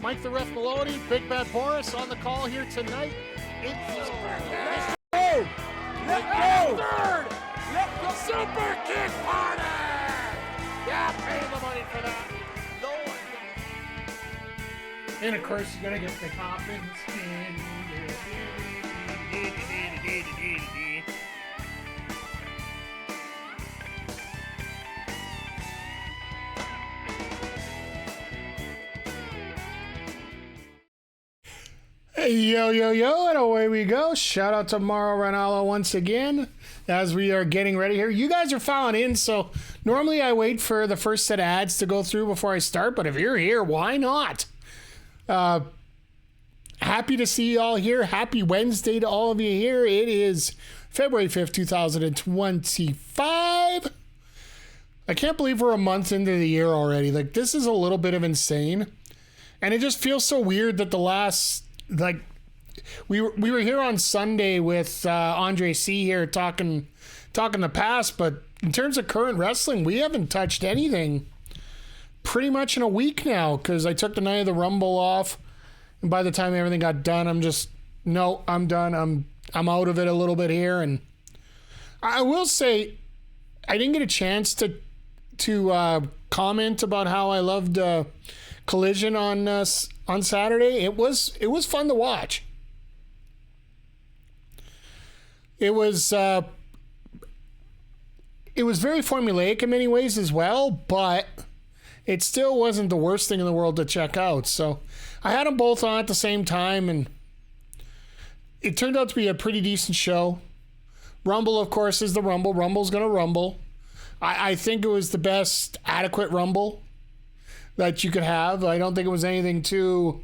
Mike the Ref Maloney, Big Bad Boris on the call here tonight. Let's go! Third! Super Kick Party! Yeah, pay the money for that. No one. And of course, you're gonna get the Coffin skin. Hey, yo, and away we go. Shout out to Mauro Ranallo once again as we are getting ready here. You guys are filing in, so normally I wait for the first set of ads to go through before I start, but if you're here, why not? Happy to see you all here. Happy Wednesday to all of you here. It is February 5th, 2025. I can't believe we're a month into the year already. Like, this is a little bit of insane. And it just feels so weird that the last... Like, we were here on Sunday with Andre C here talking the past, but in terms of current wrestling, we haven't touched anything pretty much in a week now because I took the night of the Rumble off, and by the time everything got done, I'm done. I'm out of it a little bit here, and I will say I didn't get a chance to comment about how I loved Collision on Saturday. It was fun to watch. It was very formulaic in many ways as well, but it still wasn't the worst thing in the world to check out. So I had them both on at the same time, and it turned out to be a pretty decent show. Rumble, of course, is the Rumble. Rumble's gonna rumble. I think it was the best adequate Rumble that you could have. I didn't think it was anything too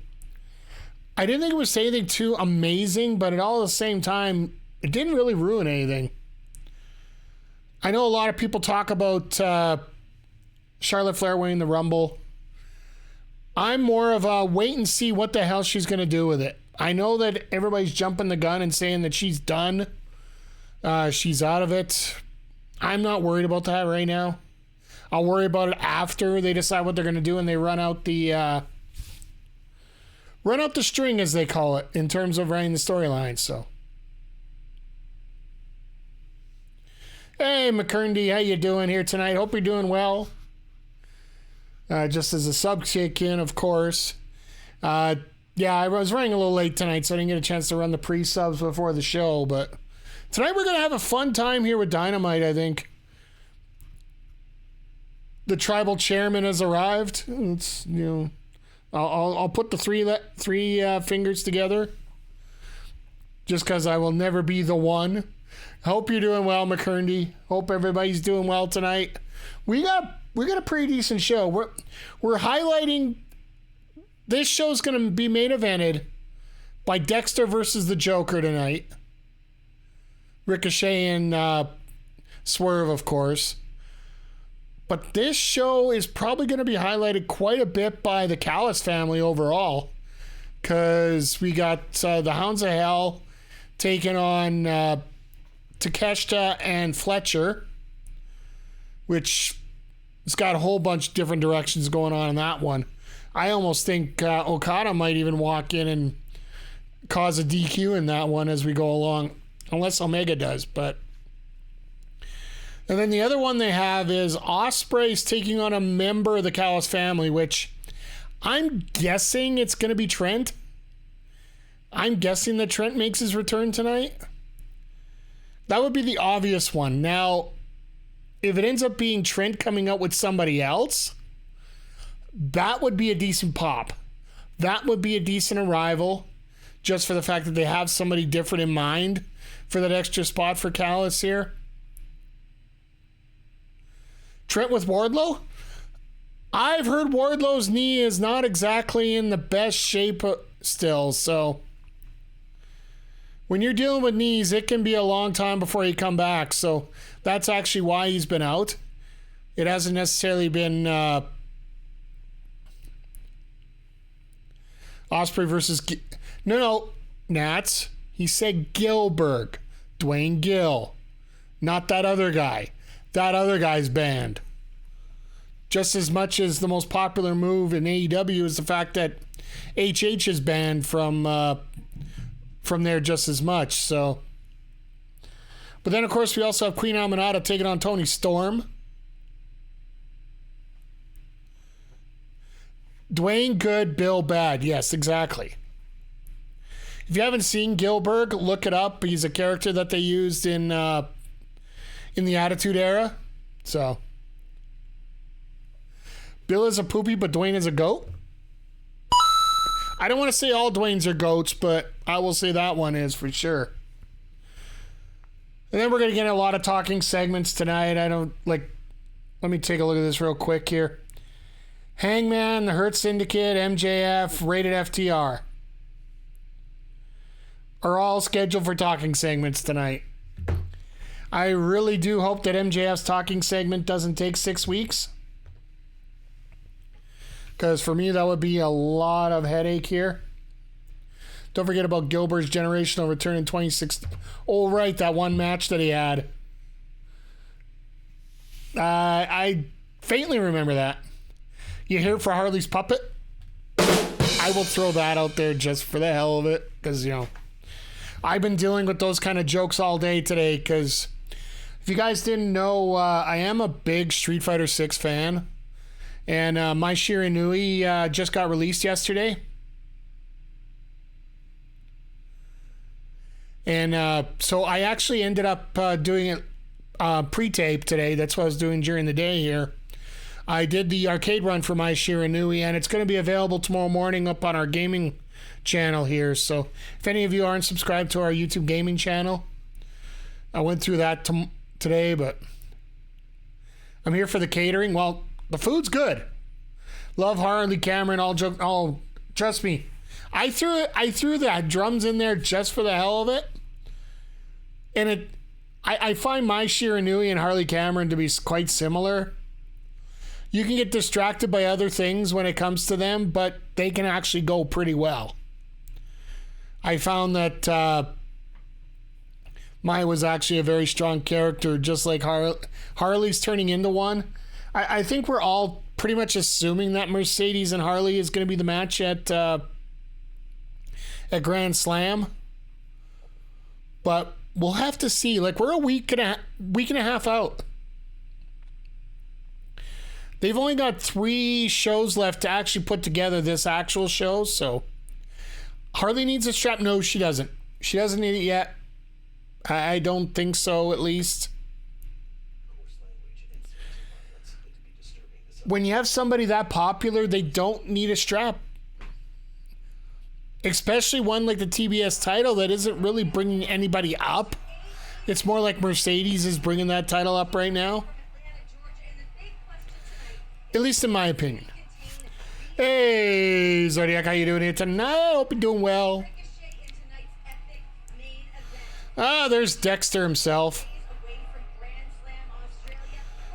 amazing, but at all the same time, it didn't really ruin anything. I know a lot of people talk about Charlotte Flair winning the Rumble. I'm more of a wait and see what the hell she's going to do with it. I know that everybody's jumping the gun and saying that she's done. She's out of it. I'm not worried about that right now. I'll worry about it after they decide what they're going to do and they run out the string, as they call it, in terms of running the storyline. So, hey, McKerndy, how you doing here tonight? Hope you're doing well. Just as a sub kick in, of course. Yeah, I was running a little late tonight, so I didn't get a chance to run the pre-subs before the show. But tonight we're going to have a fun time here with Dynamite, I think. The tribal chairman has arrived. It's, I'll put the three fingers together just because I will never be the one. Hope you're doing well, McKerndy. Hope everybody's doing well tonight. We got a pretty decent show. We're highlighting. This show's going to be main evented by Dexter versus the Joker tonight. Ricochet and Swerve, of course. But this show is probably going to be highlighted quite a bit by the Callis family overall. Because we got the Hounds of Hell taking on Takeshita and Fletcher. Which has got a whole bunch of different directions going on in that one. I almost think Okada might even walk in and cause a DQ in that one as we go along. Unless Omega does, but... And then the other one they have is Ospreay's taking on a member of the Callis family, which I'm guessing it's going to be Trent. I'm guessing that Trent makes his return tonight. That would be the obvious one. Now, if it ends up being Trent coming out with somebody else, that would be a decent pop. That would be a decent arrival, just for the fact that they have somebody different in mind for that extra spot for Callis here. Trent with Wardlow? I've heard Wardlow's knee is not exactly in the best shape still, so when you're dealing with knees, it can be a long time before you come back, so that's actually why he's been out. It hasn't necessarily been Ospreay versus... No, Nats. He said Gillberg. Dwayne Gill. Not that other guy. That other guy's banned. Just as much as the most popular move in AEW is the fact that HH is banned from there just as much. So, but then of course we also have Queen Aminata taking on Toni Storm. Dwayne good, Bill bad. Yes, exactly. If you haven't seen Gilbert, look it up. He's a character that they used in the Attitude Era. So, Bill is a poopy, but Dwayne is a goat. I don't want to say all Dwaynes are goats, but I will say that one is for sure. And then we're going to get a lot of talking segments tonight. Let me take a look at this real quick here. Hangman, the Hurt Syndicate, MJF, Rated FTR are all scheduled for talking segments tonight. I really do hope that MJF's talking segment doesn't take 6 weeks. Because for me, that would be a lot of headache here. Don't forget about Gilbert's generational return in 2016. Oh, right, that one match that he had. I faintly remember that. You here for Harley's Puppet? I will throw that out there just for the hell of it. Because, I've been dealing with those kind of jokes all day today. Because if you guys didn't know, I am a big Street Fighter 6 fan. And My Shiranui just got released yesterday. And so I actually ended up doing it pre-tape today. That's what I was doing during the day here. I did the arcade run for My Shiranui, and it's going to be available tomorrow morning up on our gaming channel here. So if any of you aren't subscribed to our YouTube gaming channel, I went through that today, but I'm here for the catering. Well, the food's good. Love Harley Cameron. All trust me. I threw the drums in there just for the hell of it, and I find My Shiranui and Harley Cameron to be quite similar. You can get distracted by other things when it comes to them, but they can actually go pretty well. I found that Mai was actually a very strong character, just like Harley's turning into one. I think we're all pretty much assuming that Mercedes and Harley is going to be the match at Grand Slam. But we'll have to see. We're a week and a half out. They've only got 3 shows left to actually put together this actual show, so Harley needs a strap. No, she doesn't. She doesn't need it yet. I don't think so, at least. When you have somebody that popular, they don't need a strap. Especially one like the TBS title that isn't really bringing anybody up. It's more like Mercedes is bringing that title up right now. At least in my opinion. Hey, Zodiac, how you doing here tonight? I hope you're doing well. There's Dexter himself.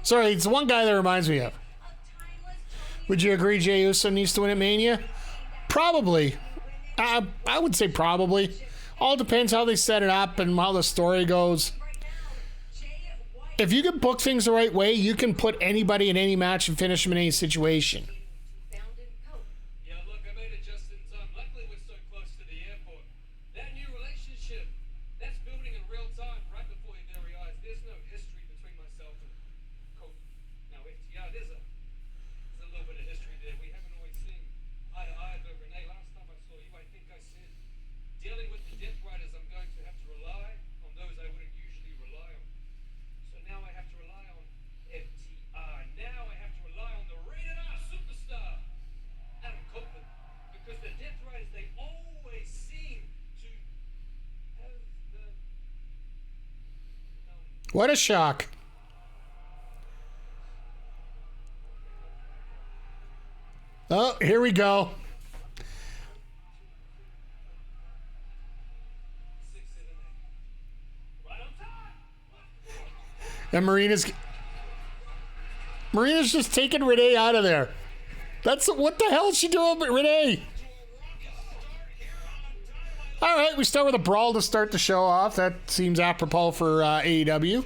Sorry, it's one guy that reminds me of. Would you agree Jey Uso needs to win at Mania? Probably. I would say probably. All depends how they set it up and how the story goes. If you can book things the right way, you can put anybody in any match and finish them in any situation. Yeah, look, I made it just in time. Luckily, we're so close to the airport. That new relationship, that's building in real time, right before your very eyes. There's no history between myself and Kobe. Now, FTR, there's a little bit of history there. We haven't always seen eye to eye, but Renee, last time I saw you, I think I said, dealing with the Death Riders, I'm going to have to rely on those I wouldn't usually rely on. So now I have to rely on FTR. Now I have to rely on the rated R superstar, Adam Copeland, because the Death Riders, they always seem to have the... What a shock. Oh, here we go. And Marina's just taking Renee out of there. What the hell is she doing with Renee? All right, we start with a brawl to start the show off. That seems apropos for AEW.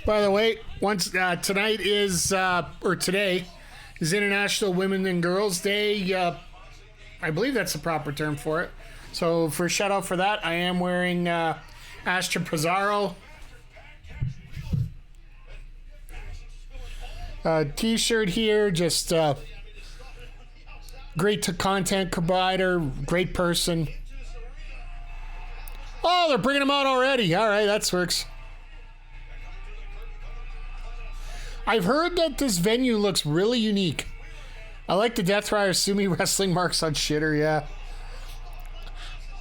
By the way, tonight is, or today, is International Women and Girls Day. I believe that's the proper term for it. So for a shout out for that, I am wearing Astra Pizarro t-shirt here. Just great content provider, great person. Oh, they're bringing them out already. All right, that works. I've heard that this venue looks really unique. I like the Death Rider Sumi wrestling marks on shitter, yeah.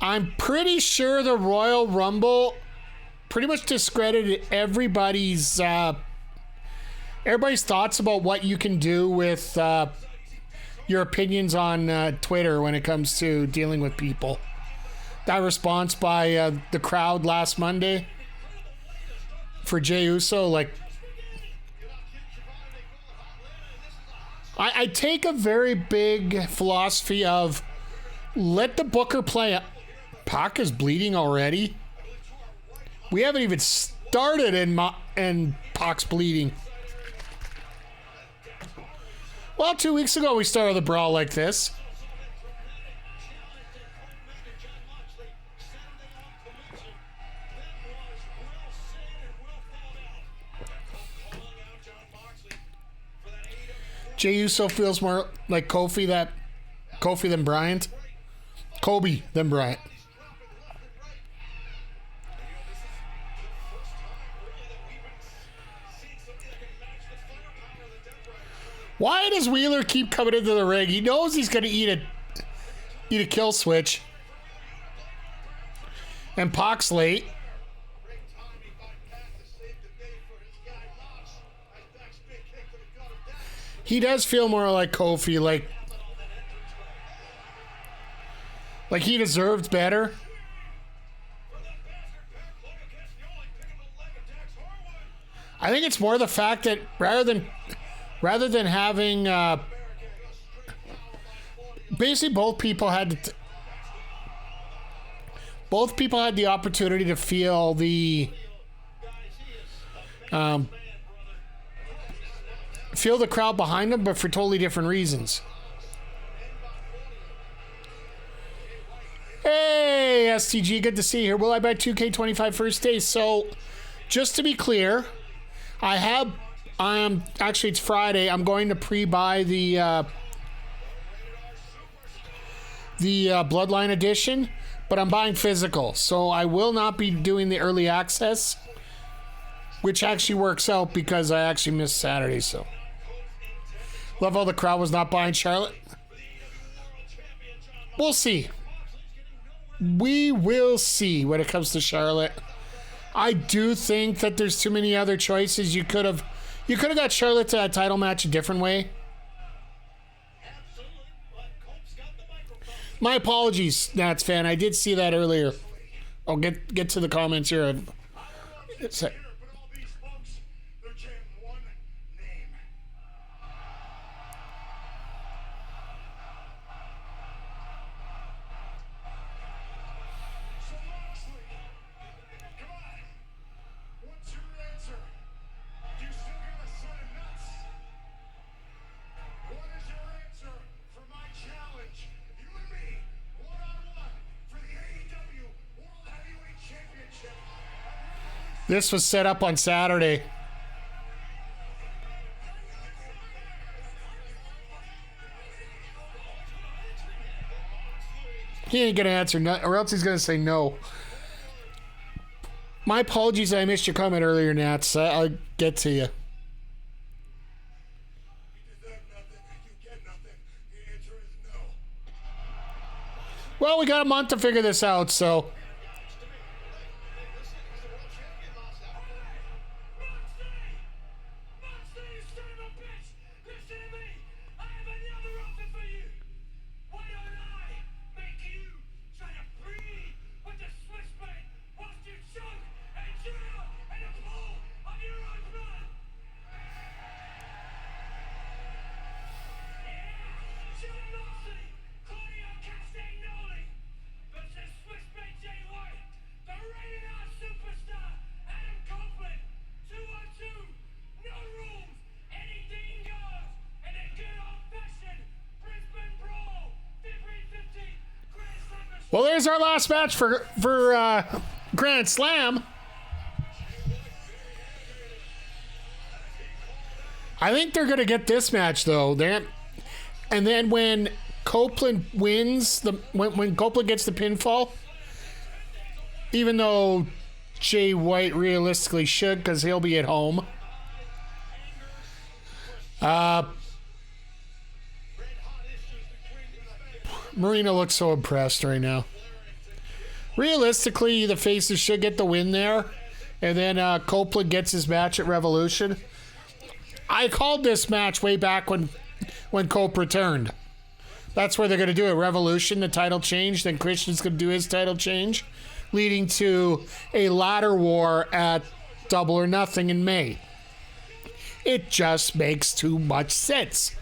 I'm pretty sure the Royal Rumble pretty much discredited everybody's thoughts about what you can do with your opinions on Twitter when it comes to dealing with people. That response by the crowd last Monday for Jey Uso, like, I take a very big philosophy of let the booker play. Pac is bleeding already. We haven't even started and Pac's bleeding. Well, 2 weeks ago we started the brawl like this. Jey Uso feels more like Kofi than Bryant. Kobe than Bryant. Why does Wheeler keep coming into the ring? He knows he's going to eat a kill switch. And Pac's late. He does feel more like Kofi, like he deserved better. I think it's more the fact that rather than having basically both people had the opportunity to feel the crowd behind them, but for totally different reasons. Hey, STG, good to see you here. Will I buy 2K25 first day? So, just to be clear, actually it's Friday. I'm going to pre-buy the Bloodline edition, but I'm buying physical. So I will not be doing the early access, which actually works out because I actually missed Saturday, so. Love how the crowd was not buying Charlotte. We'll see. We will see when it comes to Charlotte. I do think that there's too many other choices. You could have got Charlotte to that title match a different way. My apologies, Nats fan. I did see that earlier. I'll get to the comments here. This was set up on Saturday. He ain't gonna answer, or else he's gonna say no. My apologies, I missed your comment earlier, Nats. I'll get to you. Well, we got a month to figure this out, so. Well, there's our last match for Grand Slam. I think they're going to get this match, though. And then when Copeland wins, when Copeland gets the pinfall, even though Jay White realistically should because he'll be at home. Marina looks so impressed right now. Realistically, the faces should get the win there. And then Copeland gets his match at Revolution. I called this match way back when Cope returned. That's where they're going to do it. Revolution, the title change. Then Christian's going to do his title change. Leading to a ladder war at Double or Nothing in May. It just makes too much sense.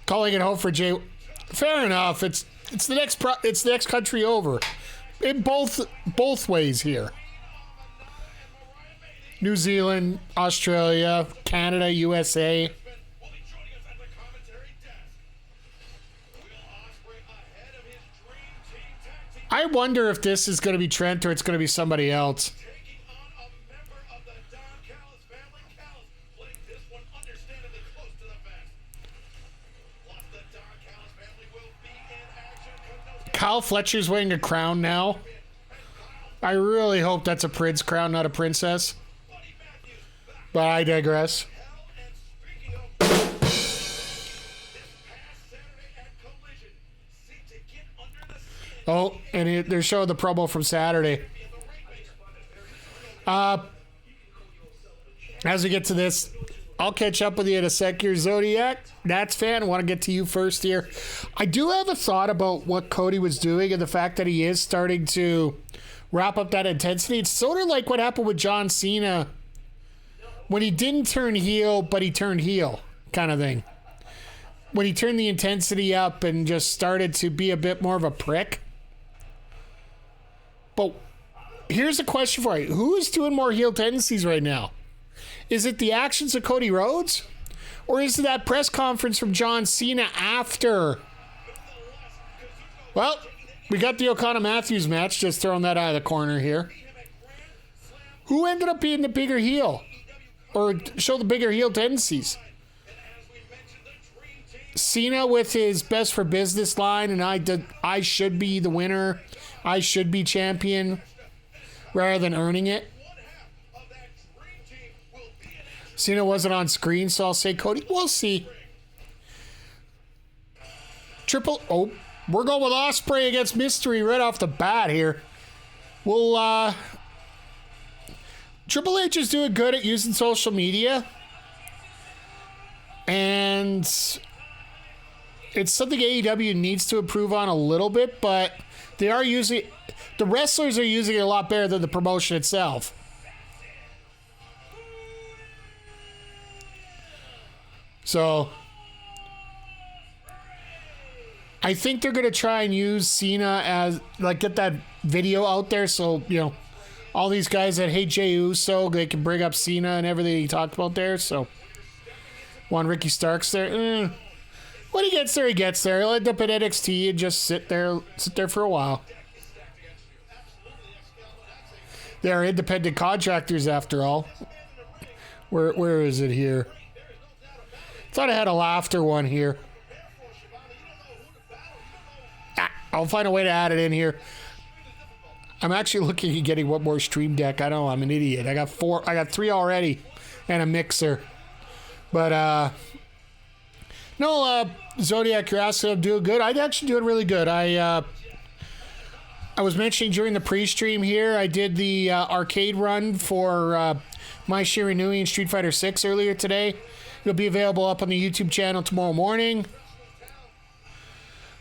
Calling it home for Jay. Fair enough. It's the next country over. In both ways here. New Zealand, Australia, Canada, USA. I wonder if this is going to be Trent or it's going to be somebody else. Kyle Fletcher's wearing a crown now. I really hope that's a prince crown, not a princess. But I digress. Oh, and they're showing the promo from Saturday. As we get to this, I'll catch up with you in a sec here, Zodiac. Nats fan, I want to get to you first here. I do have a thought about what Cody was doing and the fact that he is starting to wrap up that intensity. It's sort of like what happened with John Cena when he didn't turn heel, but he turned heel kind of thing. When he turned the intensity up and just started to be a bit more of a prick. But here's a question for you. Who is doing more heel tendencies right now? Is it the actions of Cody Rhodes? Or is it that press conference from John Cena after? Well, we got the O'Connor Matthews match. Just throwing that out of the corner here. Who ended up being the bigger heel? Or show the bigger heel tendencies? Cena with his best for business line and I should be the winner. I should be champion rather than earning it. Cena wasn't on screen, so I'll say Cody. We'll see. We're going with Ospreay against Mystery right off the bat here. Well, Triple H is doing good at using social media. And it's something AEW needs to improve on a little bit, but the wrestlers are using it a lot better than the promotion itself. So, I think they're going to try and use Cena as, get that video out there so, all these guys that hate Jey Uso, they can bring up Cena and everything he talked about there. So, when Ricky Stark's there, when he gets there, he gets there. He'll end up at NXT and just sit there for a while. They're independent contractors after all. Where is it here? Thought I had a laughter one here. I'll find a way to add it in here. I'm actually looking at getting one more stream deck. I know I'm an idiot. I got 3 already and a mixer. But Zodiac, you're asking I'm doing good. I'm actually doing really good. I was mentioning during the pre-stream here, I did the arcade run for My Shiranui and Street Fighter 6 earlier today. It'll be available up on the YouTube channel tomorrow morning.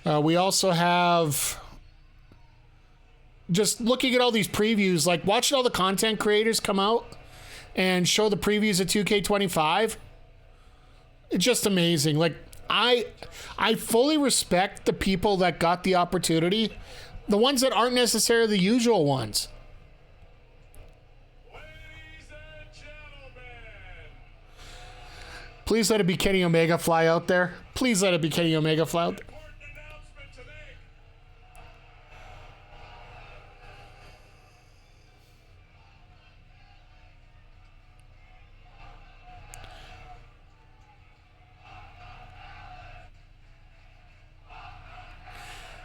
We also have just looking at all these previews, watching all the content creators come out and show the previews of 2K25. It's just amazing. I fully respect the people that got the opportunity, the ones that aren't necessarily the usual ones. Please let it be Kenny Omega fly out there. Please let it be Kenny Omega fly out there. Important announcement to make.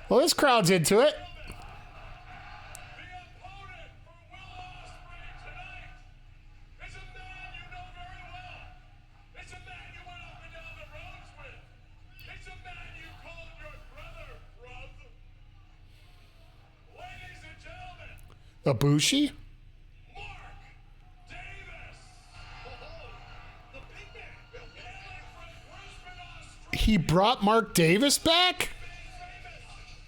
Well, this crowd's into it. The opponent for Will Ospreay tonight is a man you know very well. It's a man you went up and down the roads with. It's a man you called your brother, bruv. Ladies and gentlemen, Ibushi? Mark Davis. The big man. Hailing from Brisbane, Australia. He brought Mark Davis back?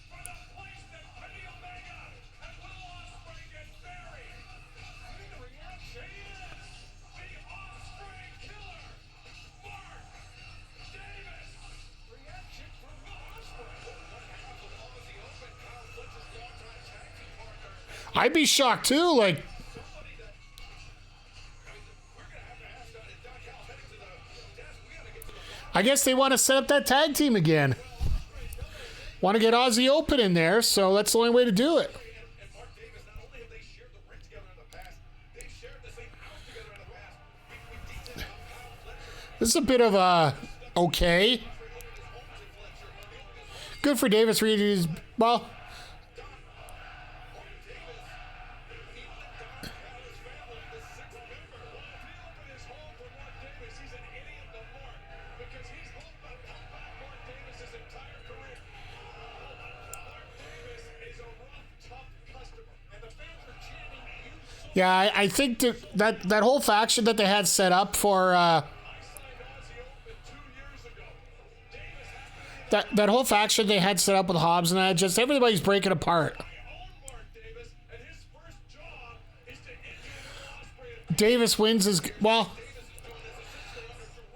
For the place that Kenny Omega and Will Ospreay get buried. The reaction is the Ospreay killer, Mark Davis. Reaction from Will Ospreay. One half of Aussie Open, Kyle Fletcher's longtime tag team partner. I'd be shocked too. Like, Somebody that, we're gonna have to ask Don Cal heading to the desk. We gotta get to the I guess they want to set up that tag team again. Want to get Aussie Open in there, so that's the only way to do it. and Mark Davis. Not only have they shared the ring together in the past, they've shared the same house together in the past. We detailed how Kyle Fletcher This is a bit of a okay. Good for Davis Reed. Well, yeah, I think that whole faction that they had set up for that whole faction they had set up with Hobbs and that, just everybody's breaking apart. Davis wins his well.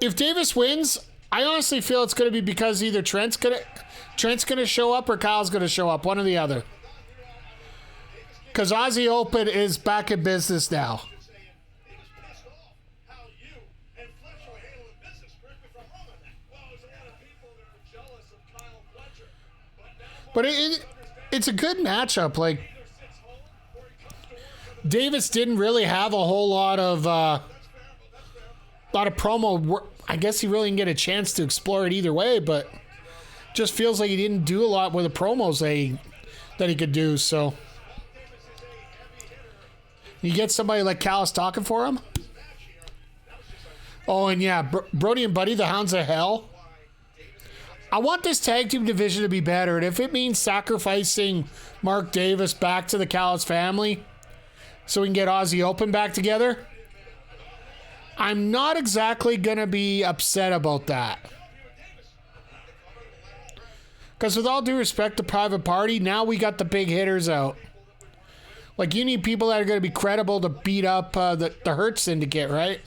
If Davis wins, I honestly feel it's going to be because either Trent's gonna show up or Kyle's gonna show up, one or the other. Because Aussie Open is back in business now. But it's a good matchup. Like, Davis didn't really have a whole lot of promo work. I guess he really didn't get a chance to explore it either way, but just feels like he didn't do a lot with the promos that he could do. So you get somebody like Callis talking for him. Oh, and yeah, Brody and Buddy, the Hounds of Hell. I want this tag team division to be better, and if it means sacrificing Mark Davis back to the Callis family so we can get Aussie Open back together, I'm not exactly going to be upset about that. Because with all due respect to Private Party, now we got the big hitters out. Like, you need people that are going to be credible to beat up the Hurt Syndicate, right?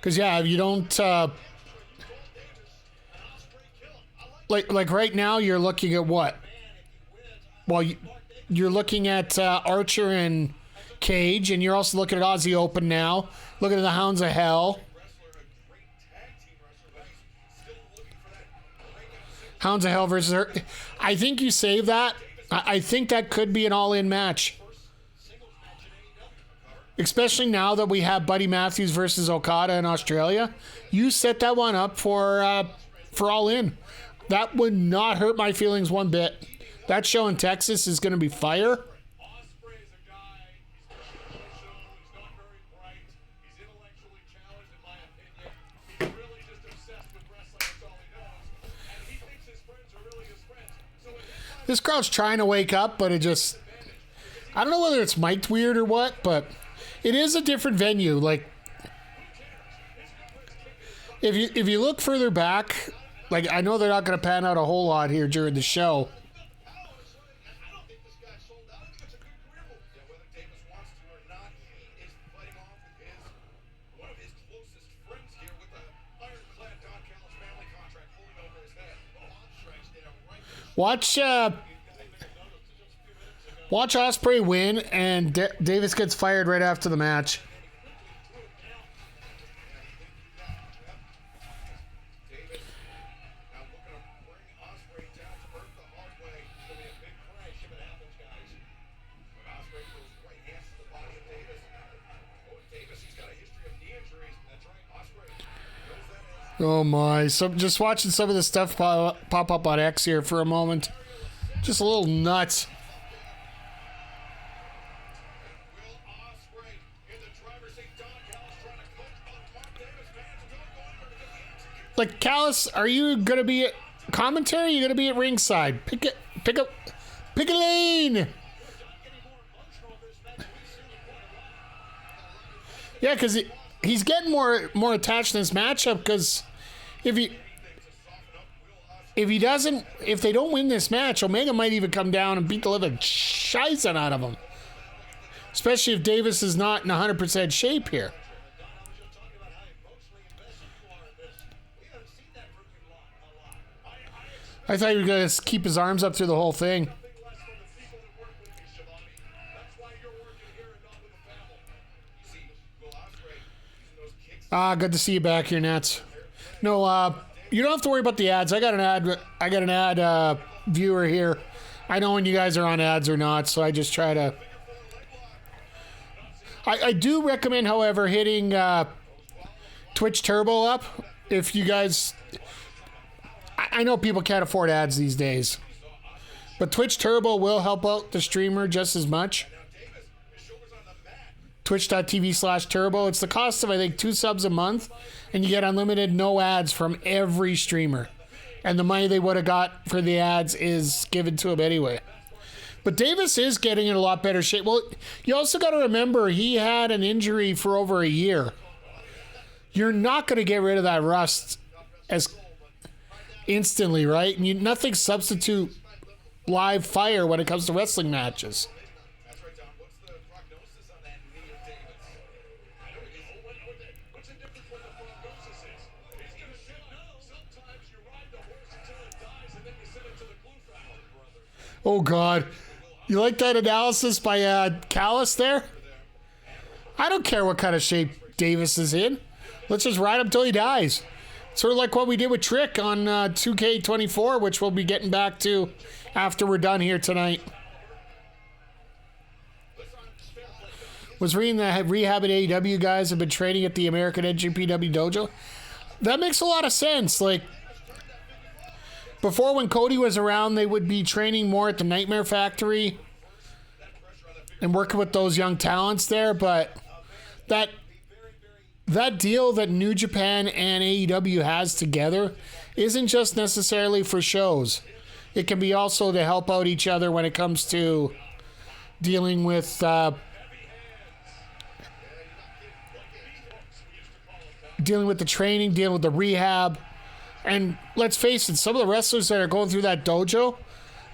Because, yeah, if you don't... like right now, you're looking at what? Well, you're looking at Archer and Cage, and you're also looking at Aussie Open now. Looking at the Hounds of Hell. Hounds of Hell versus her. I think you save that. I think that could be an all-in match. Especially now that we have Buddy Matthews versus Okada in Australia. You set that one up for all-in. That would not hurt my feelings one bit. That show in Texas is going to be fire. This crowd's trying to wake up, but it just... I don't know whether it's mic'd weird or what, but it is a different venue. Like, if you look further back, like, I know they're not going to pan out a whole lot here during the show. Watch Ospreay win, and Davis gets fired right after the match. Oh my. So just watching some of the stuff pop up on X here for a moment. Just a little nuts. Like, Callis, are you going to be at commentary? Or are you going to be at ringside? Pick a lane. Yeah, because he's getting more attached in this matchup, because if they don't win this match, Omega might even come down and beat the living shizen out of him. Especially if Davis is not in 100% shape here. I thought you were going to keep his arms up through the whole thing. Good to see you back here, Nats. No, you don't have to worry about the ads. I got an ad viewer here. I know when you guys are on ads or not, so I just try to. I do recommend, however, hitting Twitch Turbo up if you guys. I know people can't afford ads these days, but Twitch Turbo will help out the streamer just as much. Twitch.tv/turbo. It's the cost of, I think, 2 subs a month, and you get unlimited no ads from every streamer. And the money they would have got for the ads is given to him anyway. But Davis is getting in a lot better shape. Well, you also got to remember, he had an injury for over a year. You're not going to get rid of that rust as instantly, right? And nothing substitute live fire when it comes to wrestling matches. Oh, God. You like that analysis by Callis there? I don't care what kind of shape Davis is in. Let's just ride him till he dies. Sort of like what we did with Trick on 2K24, which we'll be getting back to after we're done here tonight. Was reading that Rehab at AEW guys have been training at the American NGPW dojo. That makes a lot of sense. Like, before, when Cody was around, they would be training more at the Nightmare Factory and working with those young talents there. But that deal that New Japan and AEW has together isn't just necessarily for shows. It can be also to help out each other when it comes to dealing with the training, dealing with the rehab. And let's face it, some of the wrestlers that are going through that dojo,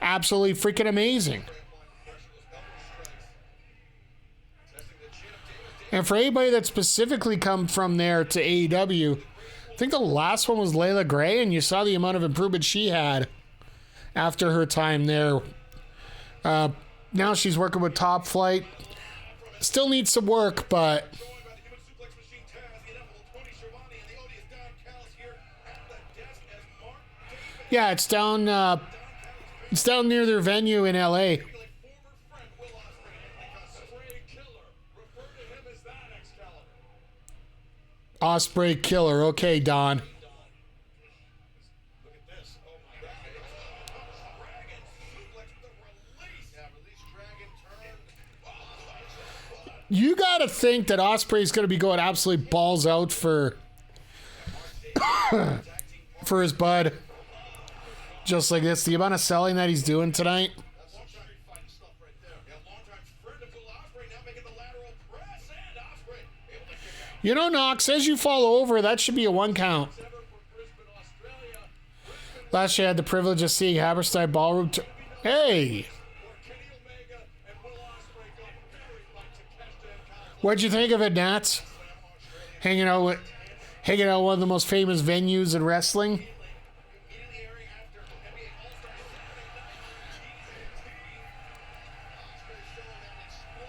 absolutely freaking amazing. And for anybody that specifically come from there to AEW, I think the last one was Layla Gray, and you saw the amount of improvement she had after her time there. Now she's working with Top Flight. Still needs some work, but... Yeah, it's down near their venue in LA. Ospreay Killer. Okay, Don. You got to think that Ospreay's going to be going absolutely balls out for his bud. Just like this. The amount of selling that he's doing tonight. You know, Knox, as you fall over, that should be a 1 count. Last year I had the privilege of seeing Haberstein Ballroom. Hey! What'd you think of it, Nats? Hanging out one of the most famous venues in wrestling.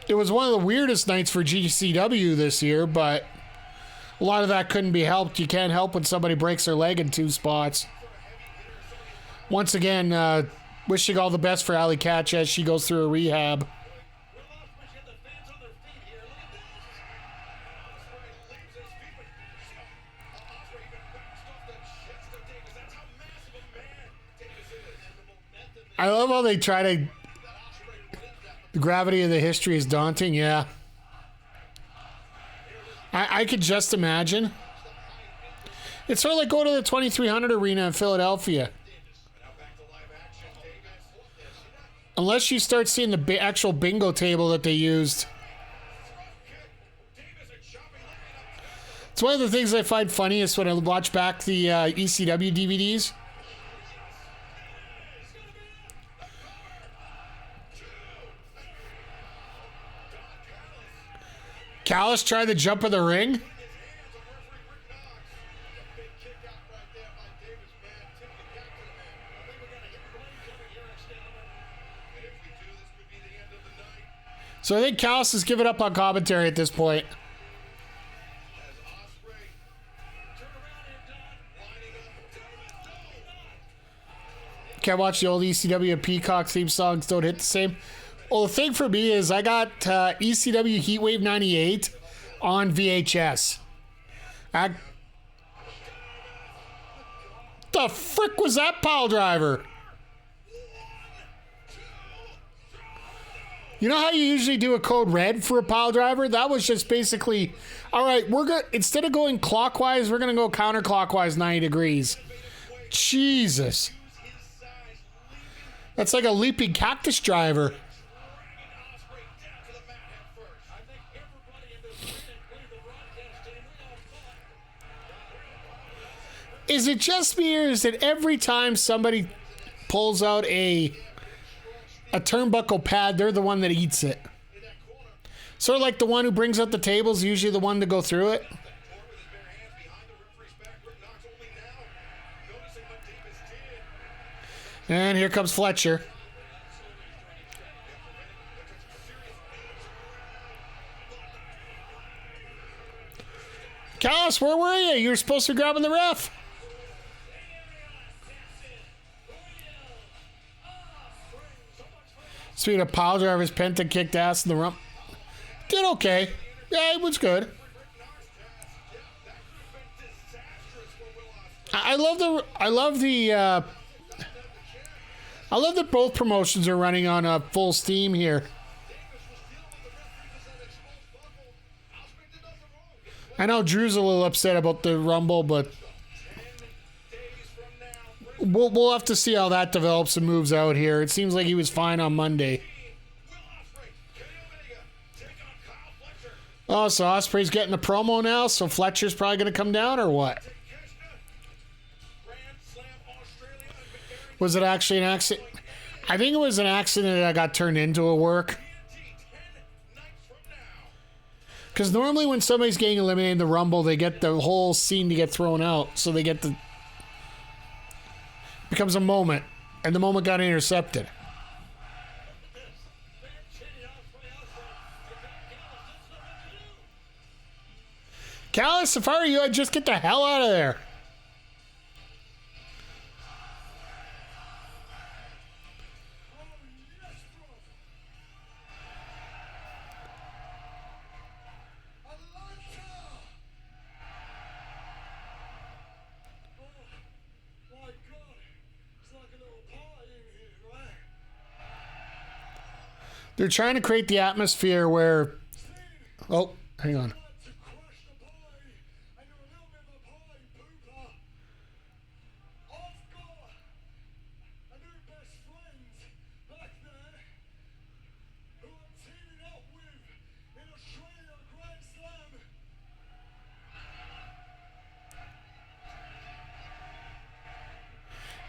it was one of the weirdest nights for GCW this year, but a lot of that couldn't be helped. You can't help when somebody breaks their leg in 2 spots. Once again, wishing all the best for Ali Catch as she goes through a rehab. I love how they try to... The gravity of the history is daunting, yeah. I could just imagine. It's sort of like going to the 2300 Arena in Philadelphia. Unless you start seeing the actual bingo table that they used. It's one of the things I find funniest when I watch back the ECW DVDs. Callis tried to jump in the ring. So I think Callis has given up on commentary at this point. Can't watch the old ECW and Peacock theme songs, don't hit the same. Well, the thing for me is I got ECW Heatwave 98 on VHS. The frick was that pile driver? You know how you usually do a code red for a pile driver? That was just basically, all right, we're going instead of going clockwise, we're going to go counterclockwise 90 degrees. Jesus. That's like a leaping cactus driver. Is it just me, or is it every time somebody pulls out a turnbuckle pad, they're the one that eats it? Sort of like the one who brings out the tables, usually the one to go through it. And here comes Fletcher. Callis, where were you? You were supposed to be grabbing the ref. Speaking of pile drivers, Penta kicked ass in the rump. Did okay. Yeah, it was good. I love that both promotions are running on full steam here. I know Drew's a little upset about the Rumble, but we'll have to see how that develops and moves out here. It seems like he was fine on Monday. Oh, so Ospreay's getting the promo now, so Fletcher's probably going to come down, or what? Was it actually an accident? I think it was an accident that got turned into a work. Because normally when somebody's getting eliminated in the Rumble, they get the whole scene to get thrown out. So they get the... becomes a moment. And the moment got intercepted. Callis, if I were you, I'd just get the hell out of there. They're trying to create the atmosphere where... Oh, hang on.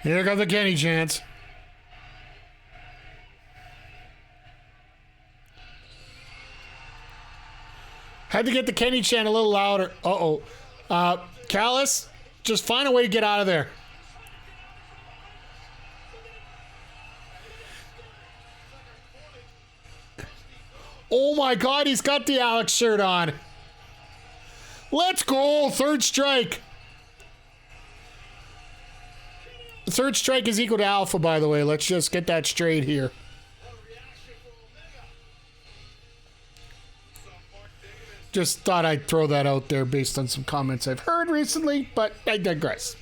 Here comes the Kenny chants. Had to get the Kenny chant a little louder. Uh-oh. Callis, just find a way to get out of there. Oh my God, he's got the Alex shirt on. Let's go. Third strike. Third strike is equal to alpha, by the way. Let's just get that straight here. Just thought I'd throw that out there based on some comments I've heard recently, but I digress.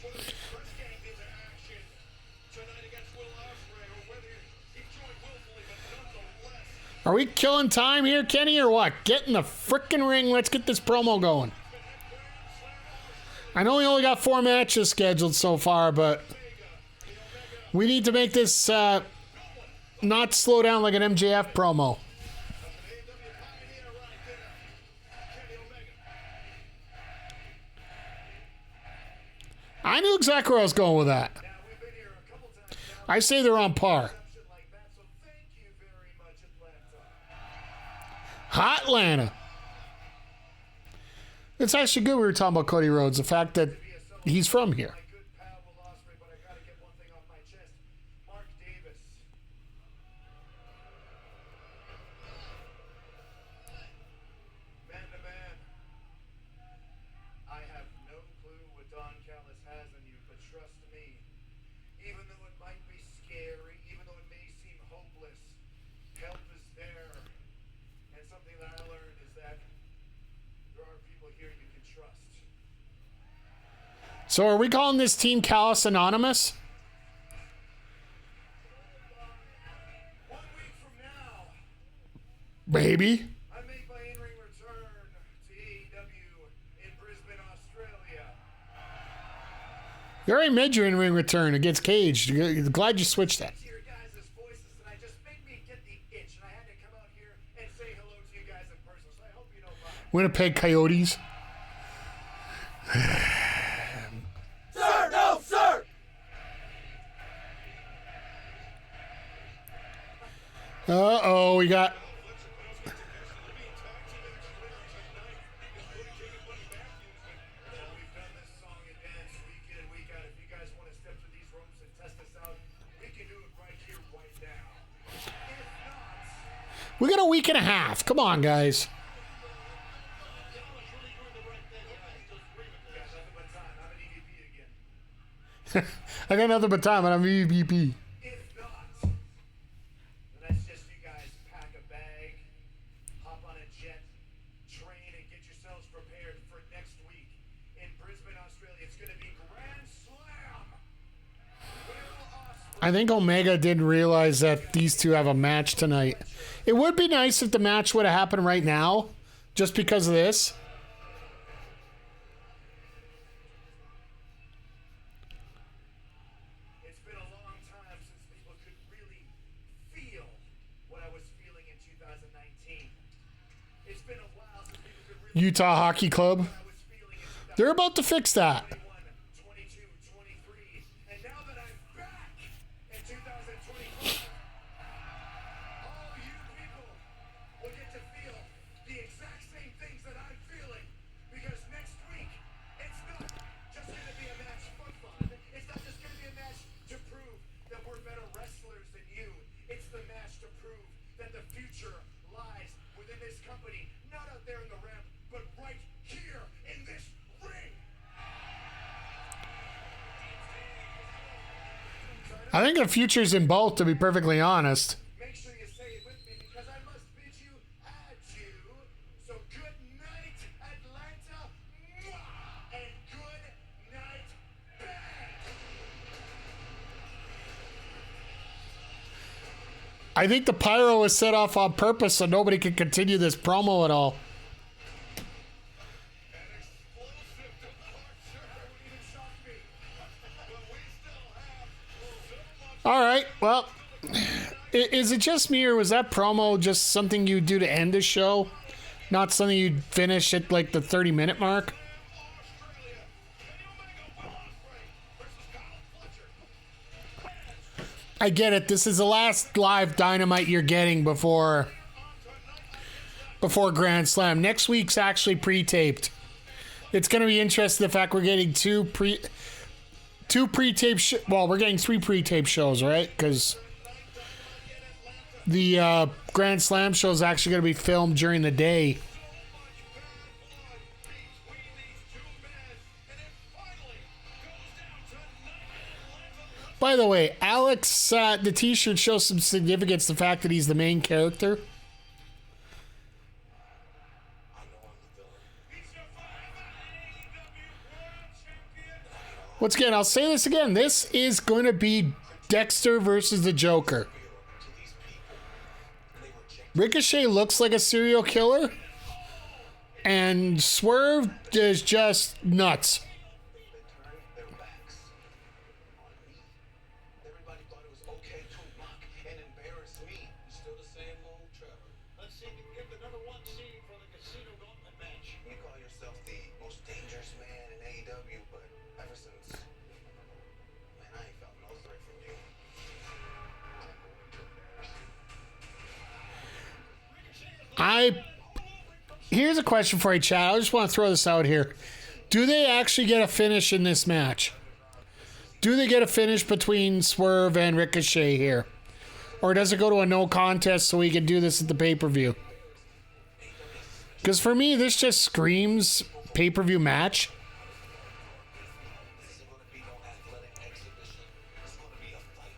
Are we killing time here, Kenny, or what? Get in the frickin' ring. Let's get this promo going. I know we only got 4 matches scheduled so far, but we need to make this not slow down like an MJF promo. I knew exactly where I was going with that. I say they're on par. Hot Atlanta. It's actually good we were talking about Cody Rhodes. The fact that he's from here. So are we calling this Team Callous Anonymous? 1 week from now, Baby. I make my in-ring return to AEW in Brisbane, Australia. You already made your in-ring return against Cage. Glad you switched that. Your guys' voices tonight just made me get the itch, and I had to come out here and say hello to you guys in person, so I hope you don't mind. Winnipeg Coyotes. Sir, no, sir! Uh-oh, we got... We got a week and a half. Come on, guys. I got nothing but time, and I'm EVP. If not, then that's just you guys pack a bag, hop on a jet, train, and get yourselves prepared for next week in Brisbane, Australia. It's going to be Grand Slam. I think Omega didn't realize that these two have a match tonight. It would be nice if the match would have happened right now, just because of this. It's been a long time since people could really feel what I was feeling in 2019. It's been a while since people could really Utah Hockey Club. feel what I was feeling in They're about to fix that. 2021, 22, 23. And now that I'm back in 2025, all you people will get to feel the exact same things that I'm feeling. Because next week, it's not just going to be a match for fun. It's not just going to be a match to prove that we're better wrestlers than you. It's the match to prove that the future lies within this company, not out there in the ramp, but right here in this ring. I think the future's in both, to be perfectly honest. Make sure you say it with me because I must bid you adieu. So good night, Atlanta. Mwah! And good night, Bang! I think the pyro was set off on purpose so nobody could continue this promo at all. An explosive departure would even shock me. But we still have so much. All right, well, is it just me or was that promo just something you do to end a show? Not something you'd finish at like the 30-minute mark? Australia. Kenny Omega, Will Ospreay versus Kyle Fletcher. I get it. This is the last live Dynamite you're getting before Grand Slam. Next week's actually pre-taped. It's going to be interesting the fact we're getting two pre-taped well, we're getting 3 pre-taped shows, right? Because the Grand Slam show is actually going to be filmed during the day. So much bad blood between these two men, and it finally goes down tonight. By the way, Alex, the t-shirt shows some significance, the fact that he's the main character. He's your forever AEW World Champion. Once again, I'll say this again. This is going to be Dexter versus the Joker. Ricochet looks like a serial killer, and Swerve is just nuts. Their backs on me. Everybody thought it was okay to mock and embarrass me. Still the same old Trevor. Let's see if you can get the number one seed for the Casino Gauntlet match. You call yourself the most dangerous man in AEW, but ever since, man, I ain't felt no threat from you. I'm going to embarrass you. Here's a question for you, Chad. I just want to throw this out here. Do they actually get a finish in this match? Do they get a finish between Swerve and Ricochet here? Or does it go to a no contest so we can do this at the pay-per-view? Because for me, this just screams pay-per-view match. This isn't going to be no athletic exhibition. It's going to be a fight.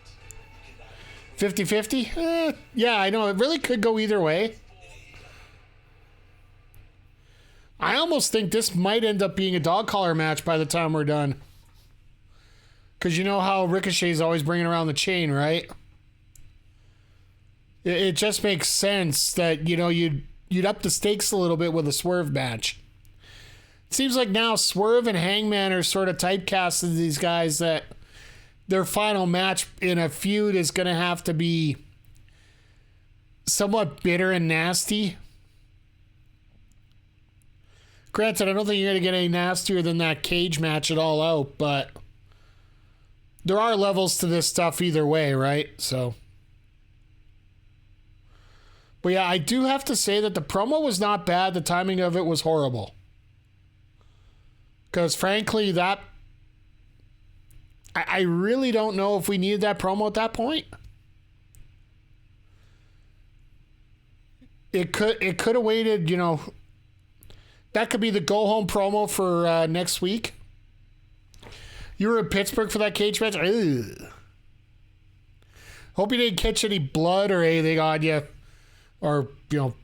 You cannot 50-50? Yeah, I know. It really could go either way. I almost think this might end up being a dog collar match by the time we're done. Because you know how Ricochet's always bringing around the chain, right? It just makes sense that, you know, you'd up the stakes a little bit with a Swerve match. It seems like now Swerve and Hangman are sort of typecast as these guys that their final match in a feud is going to have to be somewhat bitter and nasty. Granted, I don't think you're going to get any nastier than that cage match at All Out, but there are levels to this stuff either way, right? So, but yeah, I do have to say that the promo was not bad. The timing of it was horrible. Because frankly, that I really don't know if we needed that promo at that point. It could have waited, you know. That could be the go-home promo for next week. You were in Pittsburgh for that cage match? Ugh. Hope you didn't catch any blood or anything on you. Or, you know,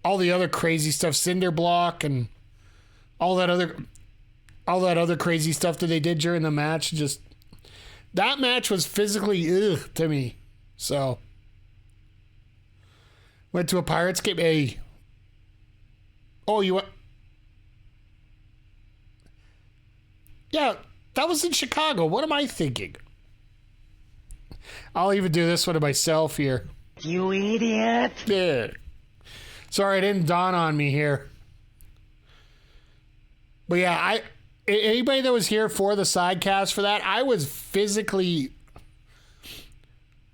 all the other crazy stuff. Cinder block and all that other crazy stuff that they did during the match. Just, that match was physically ugh to me. So, went to a Pirates game. Hey. Oh, you went? Yeah, that was in Chicago. What am I thinking? I'll even do this one to myself here. You idiot. Yeah. Sorry, it didn't dawn on me here. But yeah, anybody that was here for the sidecast for that, I was physically,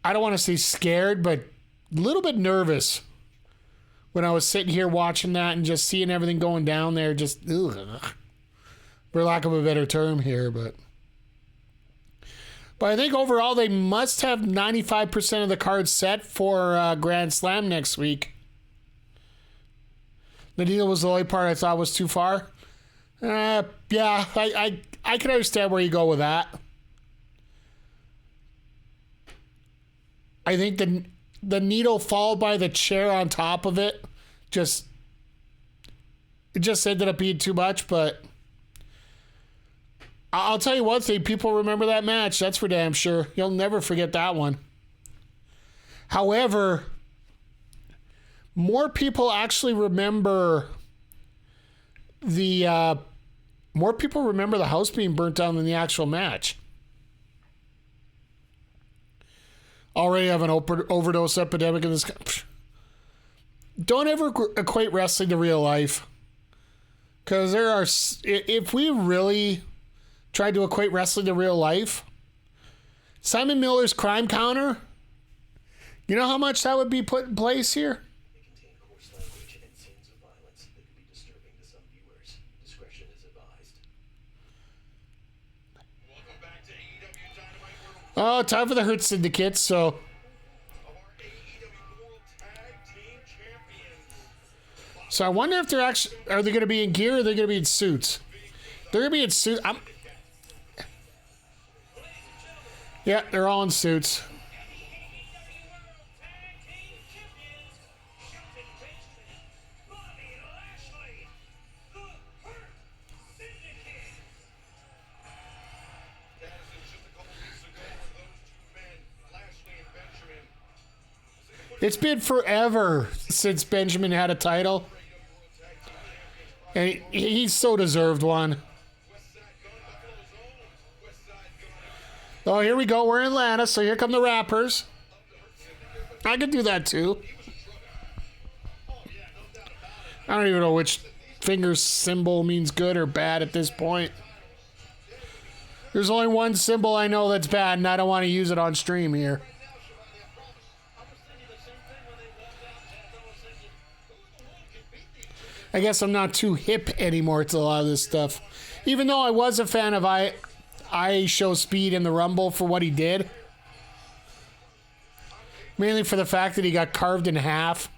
I don't want to say scared, but a little bit nervous when I was sitting here watching that and just seeing everything going down there. Just, ugh, for lack of a better term here, but I think overall they must have 95% of the cards set for Grand Slam next week. The deal was the only part I thought was too far. Yeah, I can understand where you go with that. I think the needle followed by the chair on top of it just ended up being too much, but I'll tell you one thing, people remember that match. That's for damn sure. You'll never forget that one. However, more people actually remember the house being burnt down than the actual match. Already have an overdose epidemic in this country. Don't ever equate wrestling to real life. Because if we really tried to equate wrestling to real life, Simon Miller's crime counter, you know how much that would be put in place here? They contain coarse language and scenes of violence that could be disturbing to some viewers. Discretion is advised. Welcome back to AEW Dynamite World Oh, time for the Hurt Syndicate, so of our AEW So I wonder if they're actually, are they going to be in gear or are they going to be in suits? They're going to be in suits. Yeah, they're all in suits. It's been forever since Benjamin had a title. And he's so deserved one. Oh, here we go. We're in Atlanta, so here come the rappers. I could do that too. I don't even know which finger symbol means good or bad at this point. There's only one symbol I know that's bad, and I don't want to use it on stream here. I guess I'm not too hip anymore to a lot of this stuff. Even though I was a fan of I Show Speed in the Rumble for what he did. Mainly for the fact that he got carved in half.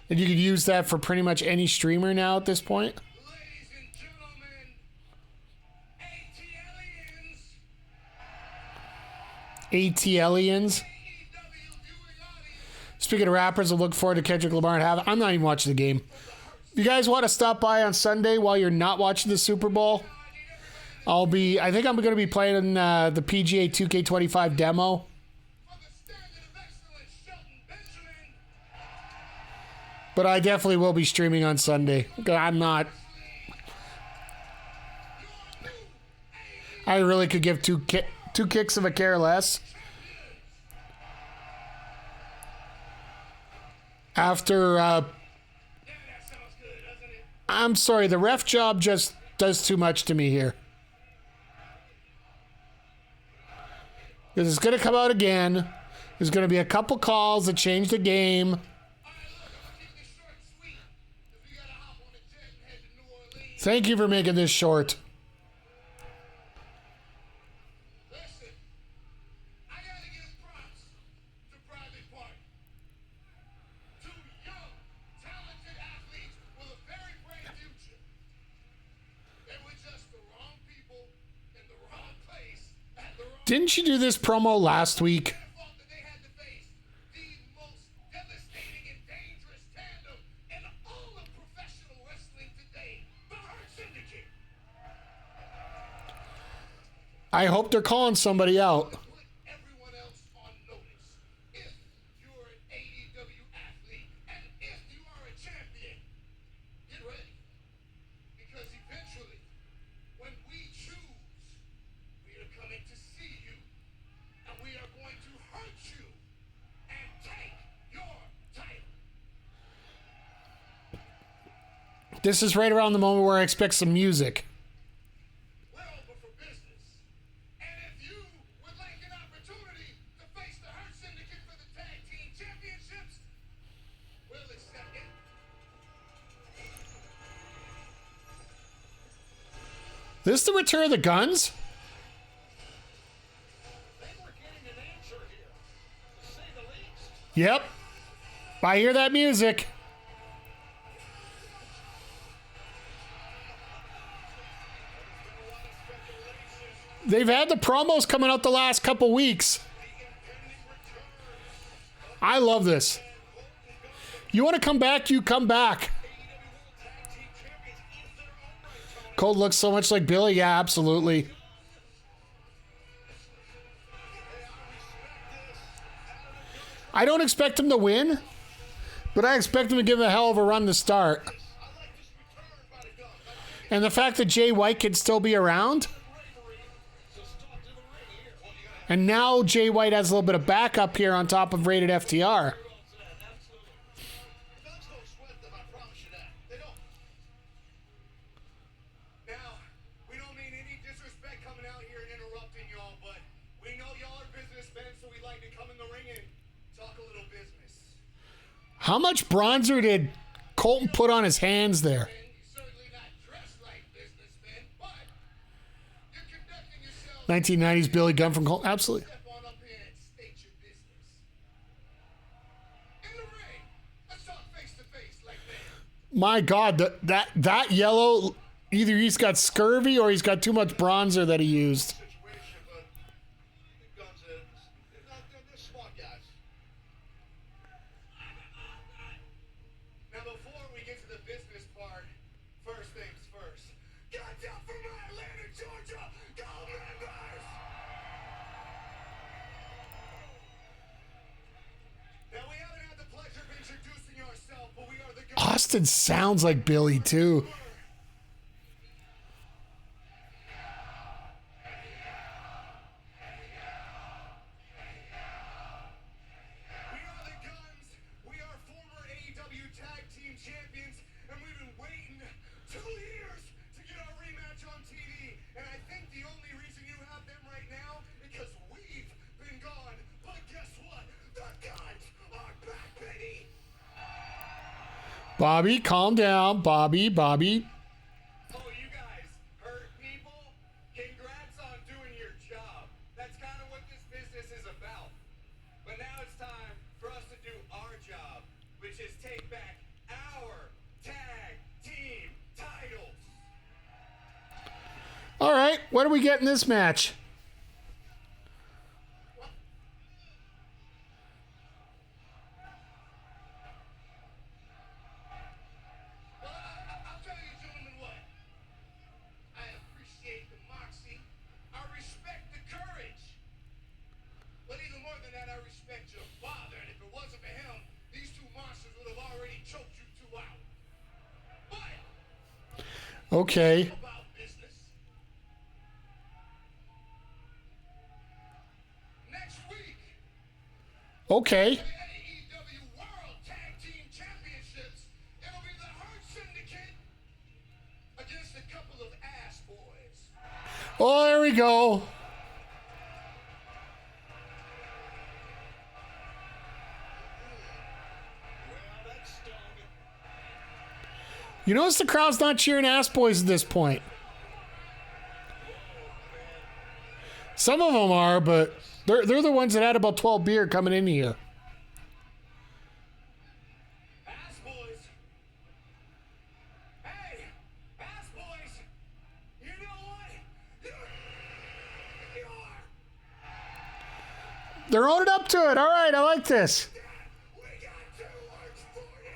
And you could use that for pretty much any streamer now at this point. Ladies and gentlemen, ATLians. Speaking of rappers, I look forward to Kendrick Lamar and have. I'm not even watching the game. If you guys want to stop by on Sunday while you're not watching the Super Bowl, I think I'm going to be playing in the PGA 2K25 demo. But I definitely will be streaming on Sunday. I'm not. I really could give two kicks of a care less. After, I'm sorry, the ref job just does too much to me here. Because it's going to come out again. There's going to be a couple calls that change the game. Thank you for making this short. Listen, I gotta give props to Private Party. Two young, talented athletes with a very bright future. They were just the wrong people in the wrong place at the wrong Didn't you do this promo last week? fault that they had to face the most devastating and dangerous tandem in all of professional wrestling today, the Hurt Syndicate. I hope they're calling somebody out. Put everyone else on notice. If you're an AEW athlete and if you are a champion, get ready. Because eventually, when we choose, we are coming to see you. And we are going to hurt you and take your title. This is right around the moment where I expect some music. We're open for business. And if you would like an opportunity to face the Hurt Syndicate for the Tag Team Championships, well, it's second. This the return of the Guns? They were getting an answer here, to say the least. Yep. I hear that music. They've had the promos coming out the last couple weeks. I love this. You want to come back? You come back. Cole looks so much like Billy. Yeah, absolutely. I don't expect him to win, but I expect him to give him a hell of a run to start. And the fact that Jay White can still be around. And now Jay White has a little bit of backup here on top of Rated FTR. Thugs don't sweat them, I promise you that. They don't. Now, we don't mean any disrespect coming out here and interrupting y'all, but we know y'all are businessmen, so we like to come in the ring and talk a little business. How much bronzer did Colton put on his hands there? And you're certainly not dressed like businessmen, but you're conducting yourself. 1990s Billy Gunn from Colton. Absolutely. Step on up here and state your business. In the ring, let's talk face to face like that. My God, that yellow, either he's got scurvy or he's got too much bronzer that he used. Situation, but the guns they're smart guys. Now, before we get to the business part, first things first. Guns up for my Atlanta, Georgia! Go members! Now, we haven't had the pleasure of introducing ourselves, but we are the guys. Austin sounds like Billy, too. We are the Guns. We are former AEW Tag Team Champions, and we've been waiting 2 years to get our rematch on TV. And I think the only reason you have them right now is because we've been gone. But guess what? The Guns are back, baby. Bobby, calm down. Bobby. Oh, you guys, hurt people? Congrats on doing your job. That's kind of what this business is about. But now it's time for us to do our job, which is take back our tag team titles. All right, what do we get in this match? Well, I'll tell you, gentlemen, what. I appreciate the moxie. I respect the courage. But even more than that, I respect your father. And if it wasn't for him, these two monsters would have already choked you two out. But Okay. about business. Next week, Okay. the AEW World Tag Team Championships. It'll be the Hurt Syndicate against a couple of ass boys. Oh, there we go. Well, that stung. You notice the crowd's not cheering ass boys at this point. Some of them are, but they're the ones that had about 12 beer coming in here. Ass boys. Hey, ass boys. You know what? You are. They're owning up to it. All right, I like this. We got 2 words for you.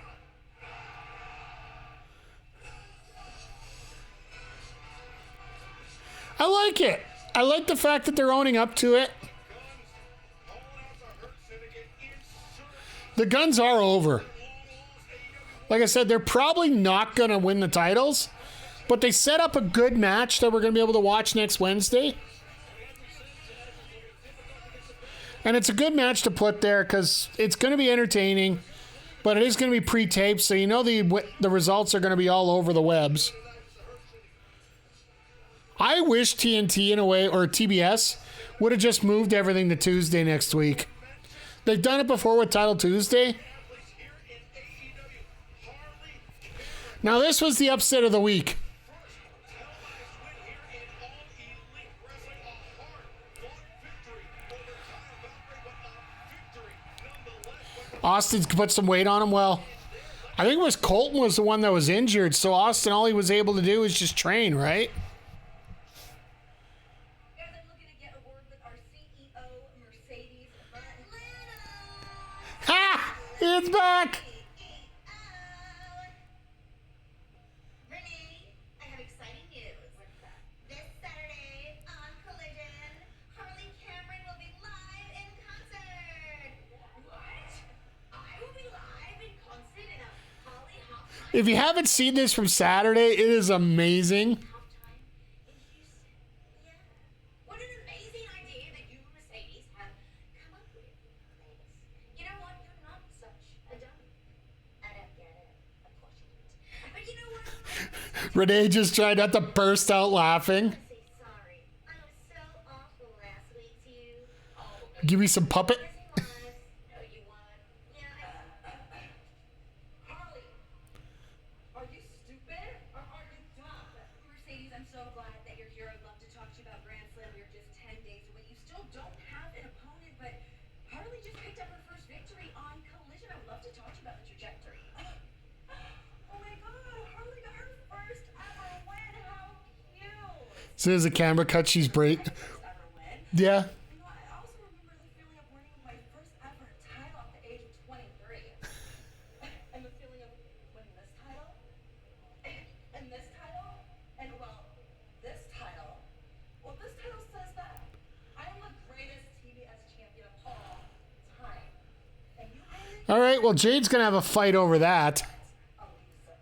I like it. I like the fact that they're owning up to it. Calling out the Hurt Syndicate in search The Guns are over. of long-lost AEW. Like I said, they're probably not going to win the titles, but they set up a good match that we're going to be able to watch next Wednesday. And it's a good match to put there because it's going to be entertaining, but it is going to be pre-taped, so you know the results are going to be all over the webs. I wish TNT in a way, or TBS, would have just moved everything to Tuesday next week. They've done it before with Title Tuesday. Now this was the upset of the week. Austin's put some weight on him. Well, I think it was Colton was the one that was injured, so Austin, all he was able to do was just train, right? Guys, I'm looking to get a word with our CEO, Mercedes. Ha! It's back! Renee, I have exciting news. This Saturday on Collision, Harley Cameron will be live in concert. What? I will be live in concert in a Holly Hop If you haven't seen this from Saturday, it is amazing. halftime in Houston. Yeah. What an amazing idea that you and Mercedes have come up with, ladies. You know what? You're not such a dummy. I don't get it. Of course you don't. But you know what? Renee just tried not to burst out laughing. Say sorry. I was so awful last week to you. Oh, Give me some puppet. yes, he was. No, you weren't. Yeah, Harley, are you stupid or are you dumb? Mercedes, I'm so glad that you're here. I'd love to talk to you about Grand Slam. You're just 10 days away. You still don't have an opponent, but Harley just picked up her first victory on Collision. I would love to talk to you about the trajectory. Oh my God. As soon as the camera cuts, she's break. First ever win. Yeah. You know, I also remember the feeling of winning my first ever title at the age of 23. And the feeling of winning this title, and this title, and well, this title. Well, this title says that I am the greatest TBS champion of all time. And you made All right. Well, Jade's gonna have a fight over that. a loser.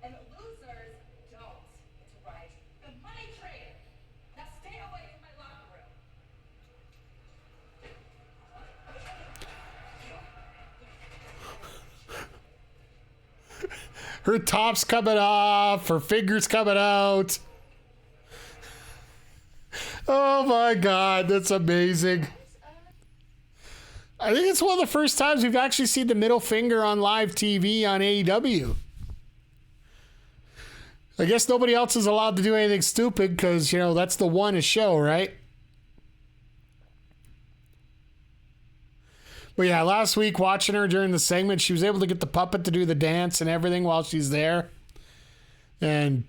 And losers don't get to ride the money train. Now stay away from my locker room. Her top's coming off. Her fingers coming out. Oh my God, that's amazing. I think it's one of the first times we've actually seen the middle finger on live TV on AEW. I guess nobody else is allowed to do anything stupid because, that's the one a show, right? But yeah, last week watching her during the segment, she was able to get the puppet to do the dance and everything while she's there. And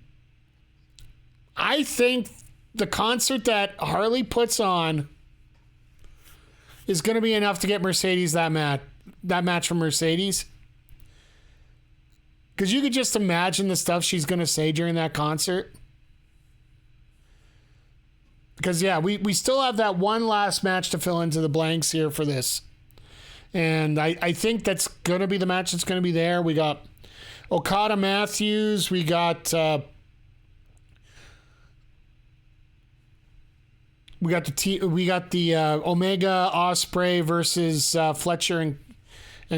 I think the concert that Harley puts on is going to be enough to get Mercedes that match from Mercedes. Because you could just imagine the stuff she's going to say during that concert. Because, yeah, we still have that one last match to fill into the blanks here for this. And I think that's going to be the match that's going to be there. We got Okada Matthews. We got the Omega Ospreay versus Fletcher and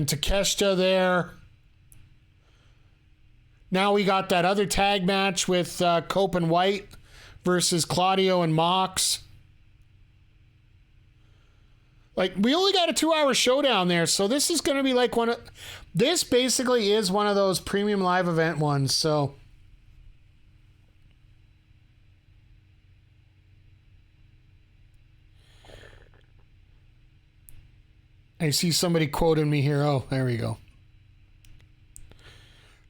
Takeshita there. Now we got that other tag match with Cope and White versus Claudio and Mox. Like, we only got a 2-hour showdown there, so this is going to be like this basically is one of those premium live event ones, so. I see somebody quoting me here. Oh, there we go.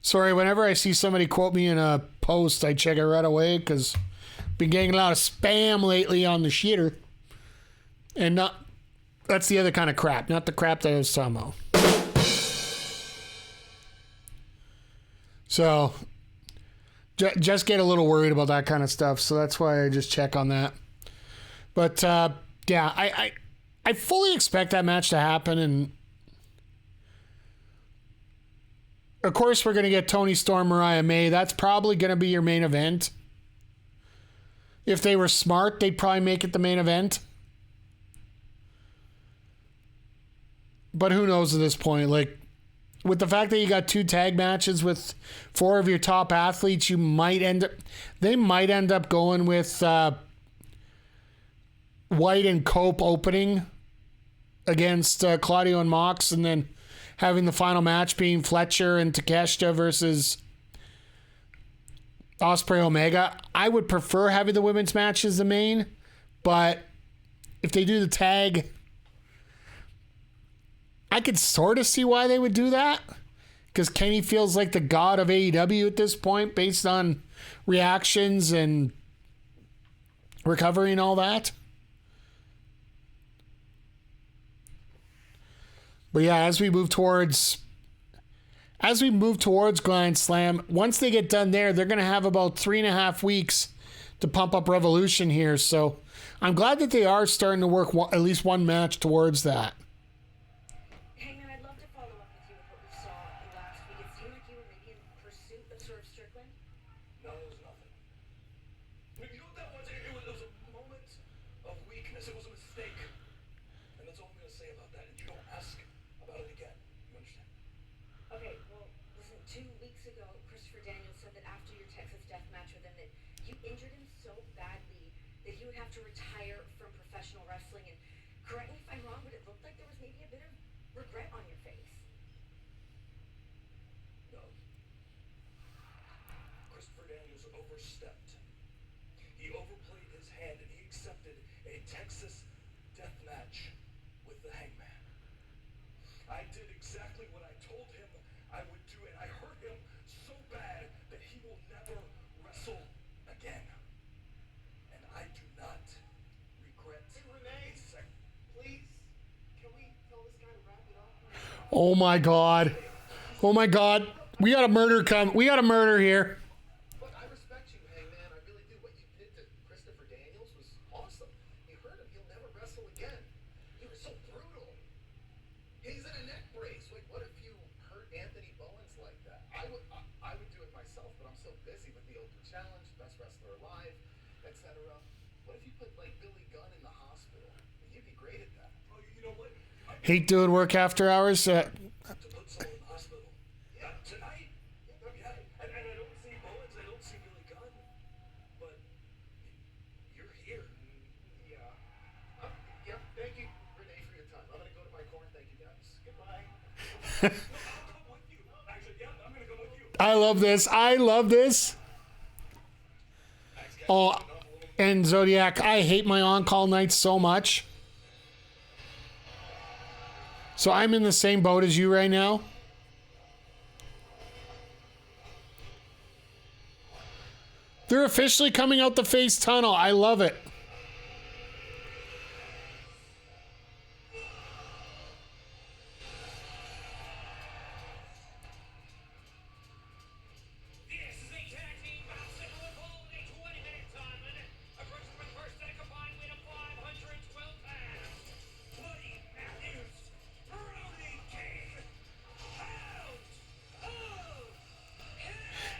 Sorry, whenever I see somebody quote me in a post, I check it right away because I've been getting a lot of spam lately on the shitter. And that's the other kind of crap, not the crap that I was talking about. So, just get a little worried about that kind of stuff. So that's why I just check on that. But, yeah, I fully expect that match to happen. And, of course, we're going to get Toni Storm, Mariah May. That's probably going to be your main event. If they were smart, they'd probably make it the main event. But who knows at this point? Like, with the fact that you got 2 tag matches with 4 of your top athletes, they might end up going with White and Cope opening against Claudio and Mox, and then having the final match being Fletcher and Takeshita versus Ospreay Omega. I would prefer having the women's match as the main, but if they do the tag, I could sort of see why they would do that, because Kenny feels like the god of AEW at this point based on reactions and recovery and all that. But yeah, as we move towards Grand Slam, once they get done there, they're going to have about 3.5 weeks to pump up Revolution here. So I'm glad that they are starting to work at least one match towards that. Hangman, I'd love to follow up with you with what we saw last week. It seemed like you were maybe in pursuit of Swerve Strickland. No, it was nothing. I mean, you know what that was? It was a moment of weakness. It was a mistake. And that's all I'm going to say about that. And you don't ask about it again. You understand? Okay, well, listen, 2 weeks ago, Christopher Daniels said that after your Texas death match with him, that you injured him so badly that he would have to retire from professional wrestling. And correct me if I'm wrong, but it looked like there was maybe a bit of regret on your face. No. Christopher Daniels overstepped. He overplayed his hand and he accepted a Texas death match with the Hangman. I did exactly what I told him I would do, and I hurt him so bad that he will never wrestle again. Oh my God. Oh my God. We got a murder We got a murder here. Look, I respect you, Hangman. I really do. What you did to Christopher Daniels was awesome. You hurt him. He'll never wrestle again. You were so brutal. He's in a neck brace. Like, what if you hurt Anthony Bowens like that? I would do it myself, but I'm so busy with the Open Challenge, Best Wrestler Alive, etc. What if you put, like, Billy Gunn in the hospital? You'd be great at that. Oh, you know what? Hate doing work after hours. To put someone in the hospital. Yeah, tonight. Yeah, and I don't see Bowens, I don't see Billy Gunn. But you're here. Yeah. Yeah, thank you, Renee, for your time. I'm going to go to my corner. Thank you, guys. Goodbye. I'll come with you. Actually, yeah, I'm gonna go with you. I love this. I love this. Oh, and Zodiac, I hate my on-call nights so much. So I'm in the same boat as you right now. They're officially coming out the face tunnel. I love it. This is a tag team boxing with a 20-minute time limit. Approaching for the first set, a combined weight of 512 pounds. Buddy Matthews, Brody King, out of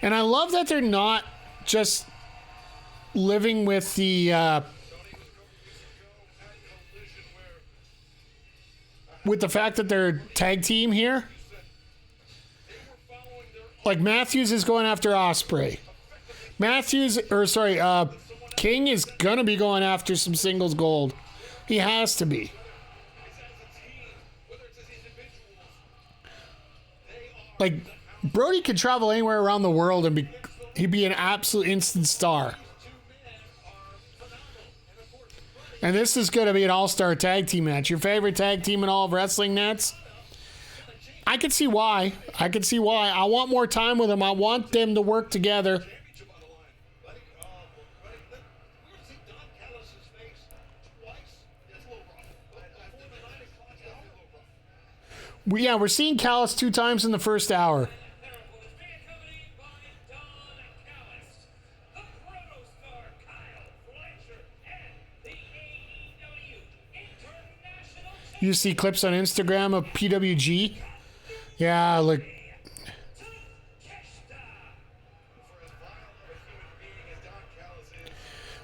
And I love that they're not just living with the fact that they're tag team here. Like Matthews is going after Ospreay. King is gonna be going after some singles gold. He has to be. Like Brody could travel anywhere around the world and he'd be an absolute instant star. And this is going to be an all-star tag team match. Your favorite tag team in all of wrestling, Nets? I can see why. I want more time with them. I want them to work together. We're seeing Callis 2 times in the first hour. You see clips on Instagram of PWG? Yeah, like.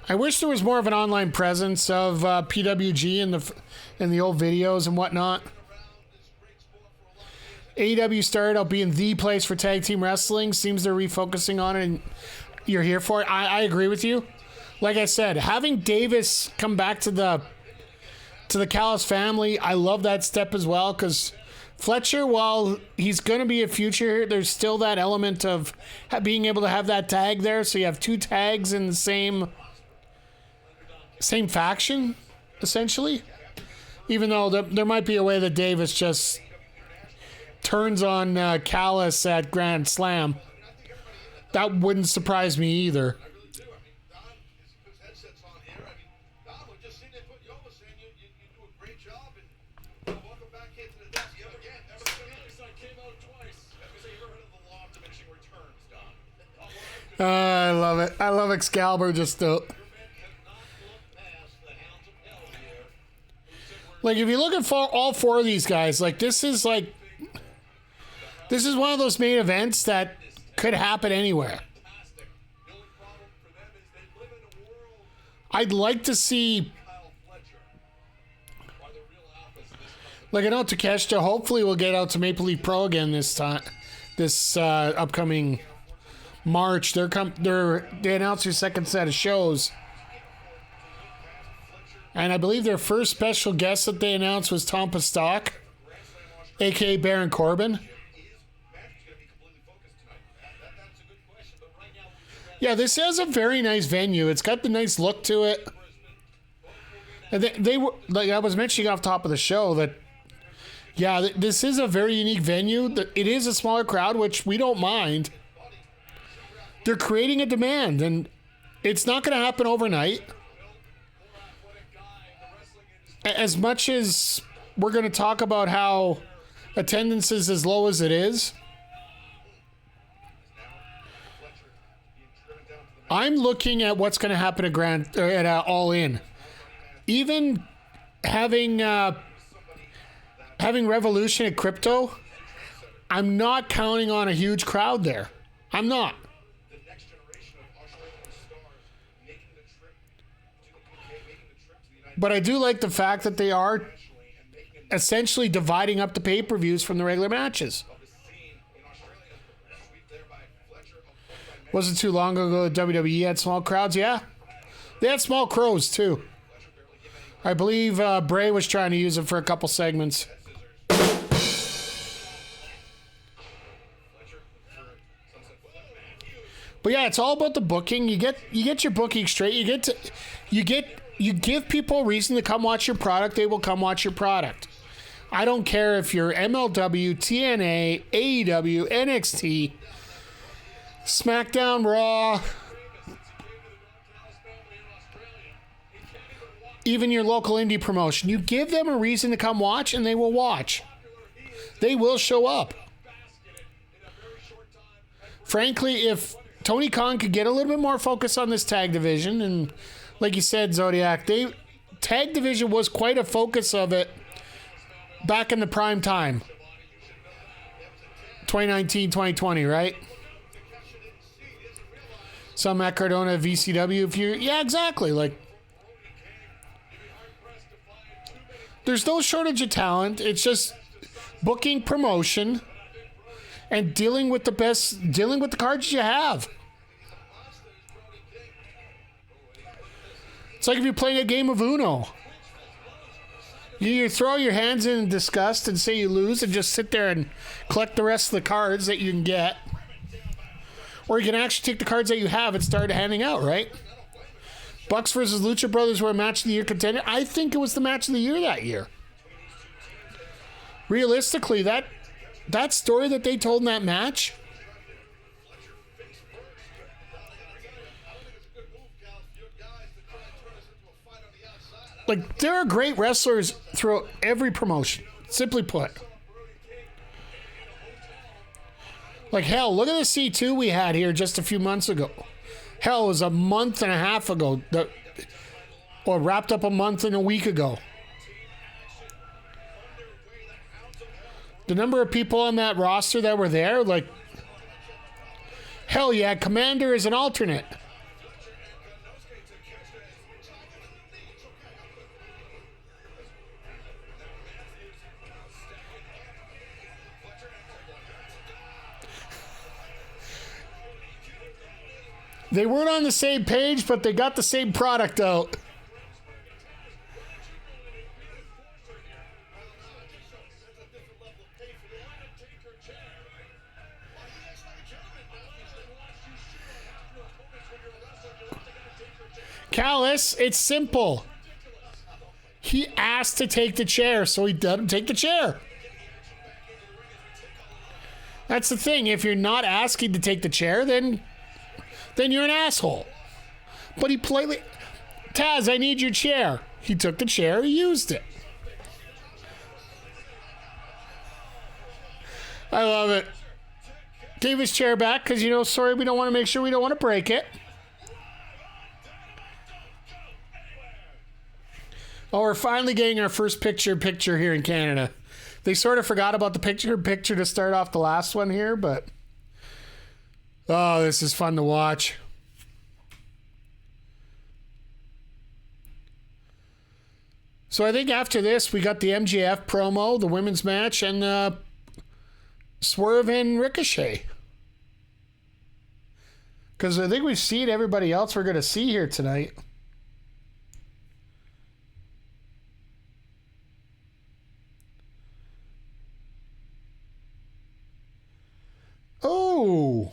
I wish there was more of an online presence of PWG in the old videos and whatnot. AEW started out being the place for tag team wrestling. Seems they're refocusing on it, and you're here for it. I agree with you. Like I said, having Davis come back to the Callis family, I love that step as well, because Fletcher, while he's going to be a future, there's still that element of being able to have that tag there, so you have 2 tags in the same faction, essentially. Even though there might be a way that Davis just turns on Callis at Grand Slam. That wouldn't surprise me either. I love it. I love Excalibur just like, if you look at all 4 of these guys, like, this is one of those main events that could happen anywhere. I'd like to see, like, I know Takeshita hopefully will get out to Maple Leaf Pro again this upcoming March. They announced their second set of shows. And I believe their first special guest that they announced was Tom Stock, a.k.a. Baron Corbin. Yeah, this has a very nice venue. It's got the nice look to it. And they were, like I was mentioning off top of the show, that, yeah, this is a very unique venue. It is a smaller crowd, which we don't mind. They're creating a demand, and it's not going to happen overnight. As much as we're going to talk about how attendance is as low as it is. I'm looking at what's going to happen at All In. Even having Revolution at Crypto, I'm not counting on a huge crowd there. I'm not. The next generation of Australian stars making the trip to the UK, making the trip to the United But I do like the fact that they are States and making a essentially dividing up the pay-per-views from the regular matches. of the scene in Australia. Sweep there by Fletcher, avoided by Wasn't too long ago that WWE had small crowds. Yeah, they had small crows too. I believe Bray was trying to use it for a couple segments. But yeah, it's all about the booking. You get your booking straight. You give people a reason to come watch your product. They will come watch your product. I don't care if you're MLW, TNA, AEW, NXT, SmackDown, Raw, even your local indie promotion. You give them a reason to come watch, and they will watch. They will show up. Frankly, if Tony Khan could get a little bit more focus on this tag division, and like you said, Zodiac, tag division was quite a focus of it back in the prime time. 2019, 2020, right? Some Matt Cardona, VCW. Yeah, exactly. Like, there's no shortage of talent. It's just booking, promotion, and dealing with the cards you have. It's like if you're playing a game of Uno. You either throw your hands in disgust and say you lose and just sit there and collect the rest of the cards that you can get. Or you can actually take the cards that you have and start handing out, right? Bucks versus Lucha Brothers were a match of the year contender. I think it was the match of the year that year. Realistically, that story that they told in that match, like, there are great wrestlers throughout every promotion, simply put. Like, hell, look at the C2 we had here just a few months ago. Hell, it was a month and a half ago, or wrapped up a month and a week ago. The number of people on that roster that were there, like, hell yeah, Commander is an alternate. They weren't on the same page, but they got the same product out. Callis, it's simple. He asked to take the chair, so he doesn't take the chair. That's the thing. If you're not asking to take the chair, then you're an asshole. But he politely, Taz, I need your chair. He took the chair, he used it. I love it. Gave his chair back because, sorry, we don't want to make sure we don't want to break it. Oh, we're finally getting our first picture here in Canada. They sort of forgot about the picture to start off the last one here, but oh, this is fun to watch. So I think after this, we got the MJF promo, the women's match, and Swerve and Ricochet. Because I think we've seen everybody else we're going to see here tonight. Oh,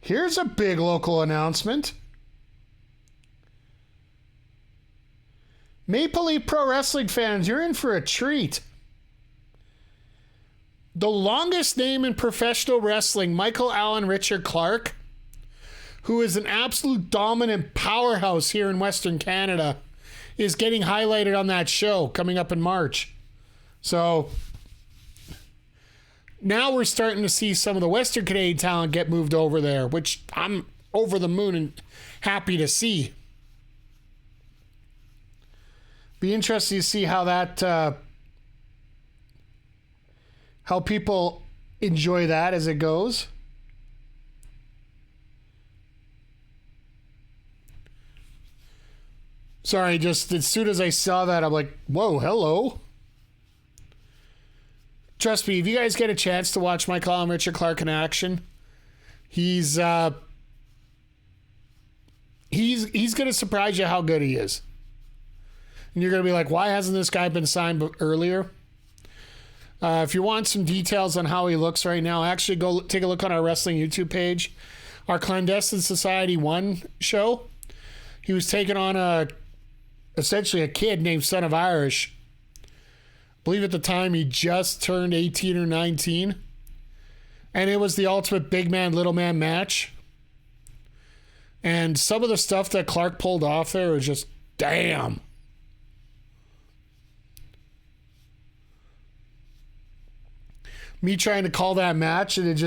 here's a big local announcement. Maple Leaf Pro Wrestling fans, you're in for a treat. The longest name in professional wrestling, Michael Allen Richard Clark, who is an absolute dominant powerhouse here in Western Canada, is getting highlighted on that show coming up in March. So now we're starting to see some of the Western Canadian talent get moved over there, which I'm over the moon and happy to see. Be interesting to see how that how people enjoy that as it goes. Sorry, just as soon as I saw that, I'm like, whoa, hello. Trust me, if you guys get a chance to watch Michael Allen Richard Clark in action, he's going to surprise you how good he is. And you're going to be like, why hasn't this guy been signed earlier? If you want some details on how he looks right now, actually go take a look on our wrestling YouTube page. Our Clandestine Society 1 show. He was taking on essentially a kid named Son of Irish. I believe at the time he just turned 18 or 19. And it was the ultimate big man, little man match. And some of the stuff that Clark pulled off there was just, damn. Me trying to call that match, and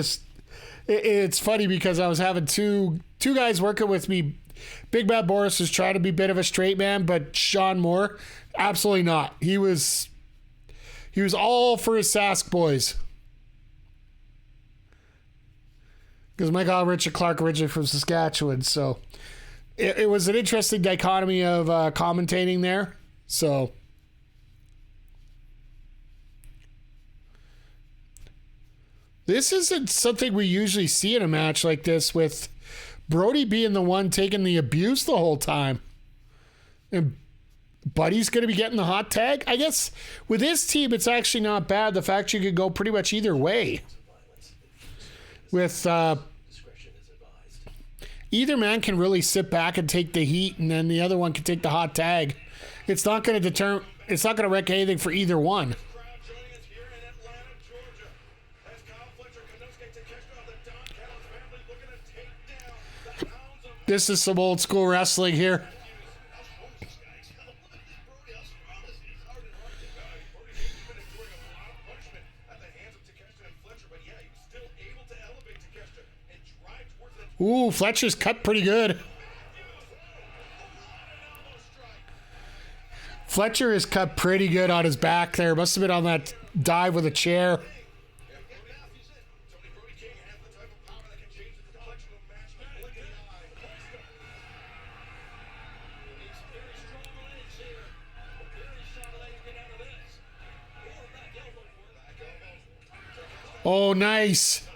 it's funny because I was having two guys working with me. Big Bad Boris was trying to be a bit of a straight man, but Sean Moore, absolutely not. He was all for his Sask boys. Because Michael Richard Clark originally from Saskatchewan, so it was an interesting dichotomy of commentating there. So this isn't something we usually see in a match like this, with Brody being the one taking the abuse the whole time. And Buddy's going to be getting the hot tag. I guess with this team, it's actually not bad. The fact you could go pretty much either way. With either man can really sit back and take the heat, and then the other one can take the hot tag. It's not going to wreck anything for either one. This is some old school wrestling here. Ooh, Fletcher's cut pretty good. Fletcher is cut pretty good on his back there. Must have been on that dive with a chair. Oh, nice.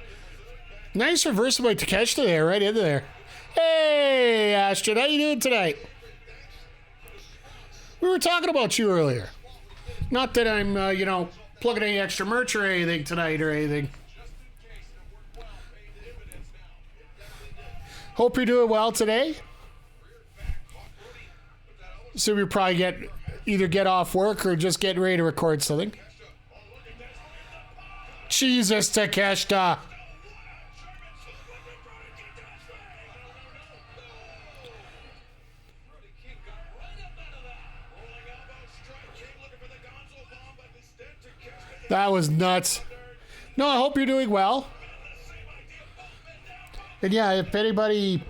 Nice reversal by Takeshita there, right into there. Hey, Astrid, how you doing tonight? We were talking about you earlier. Not that I'm, plugging any extra merch or anything tonight or anything. Hope you're doing well today. So we probably either get off work or just getting ready to record something. Jesus, Takeshita. That was nuts. No, I hope you're doing well. And yeah, if anybody...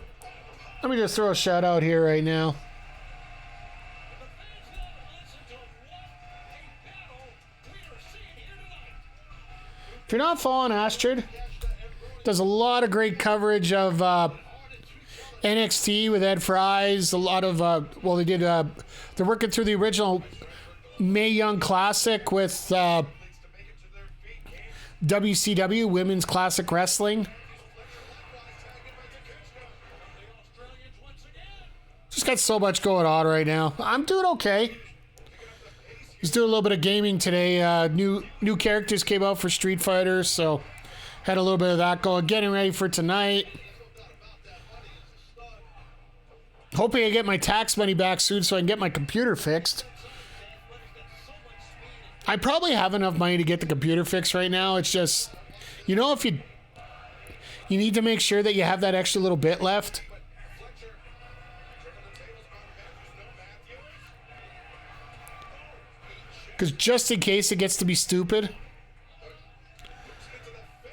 Let me just throw a shout out here right now. If you're not following Astrid, does a lot of great coverage of NXT with Ed Fries. A lot of, they did, they're working through the original Mae Young Classic with WCW, Women's Classic Wrestling. Just got so much going on right now. I'm doing okay. Just doing a little bit of gaming today. New characters came out for Street Fighter, so had a little bit of that going. Getting ready for tonight. Hoping I get my tax money back soon so I can get my computer fixed. I probably have enough money to get the computer fixed right now. It's just, if you need to make sure that you have that extra little bit left. Because just in case it gets to be stupid.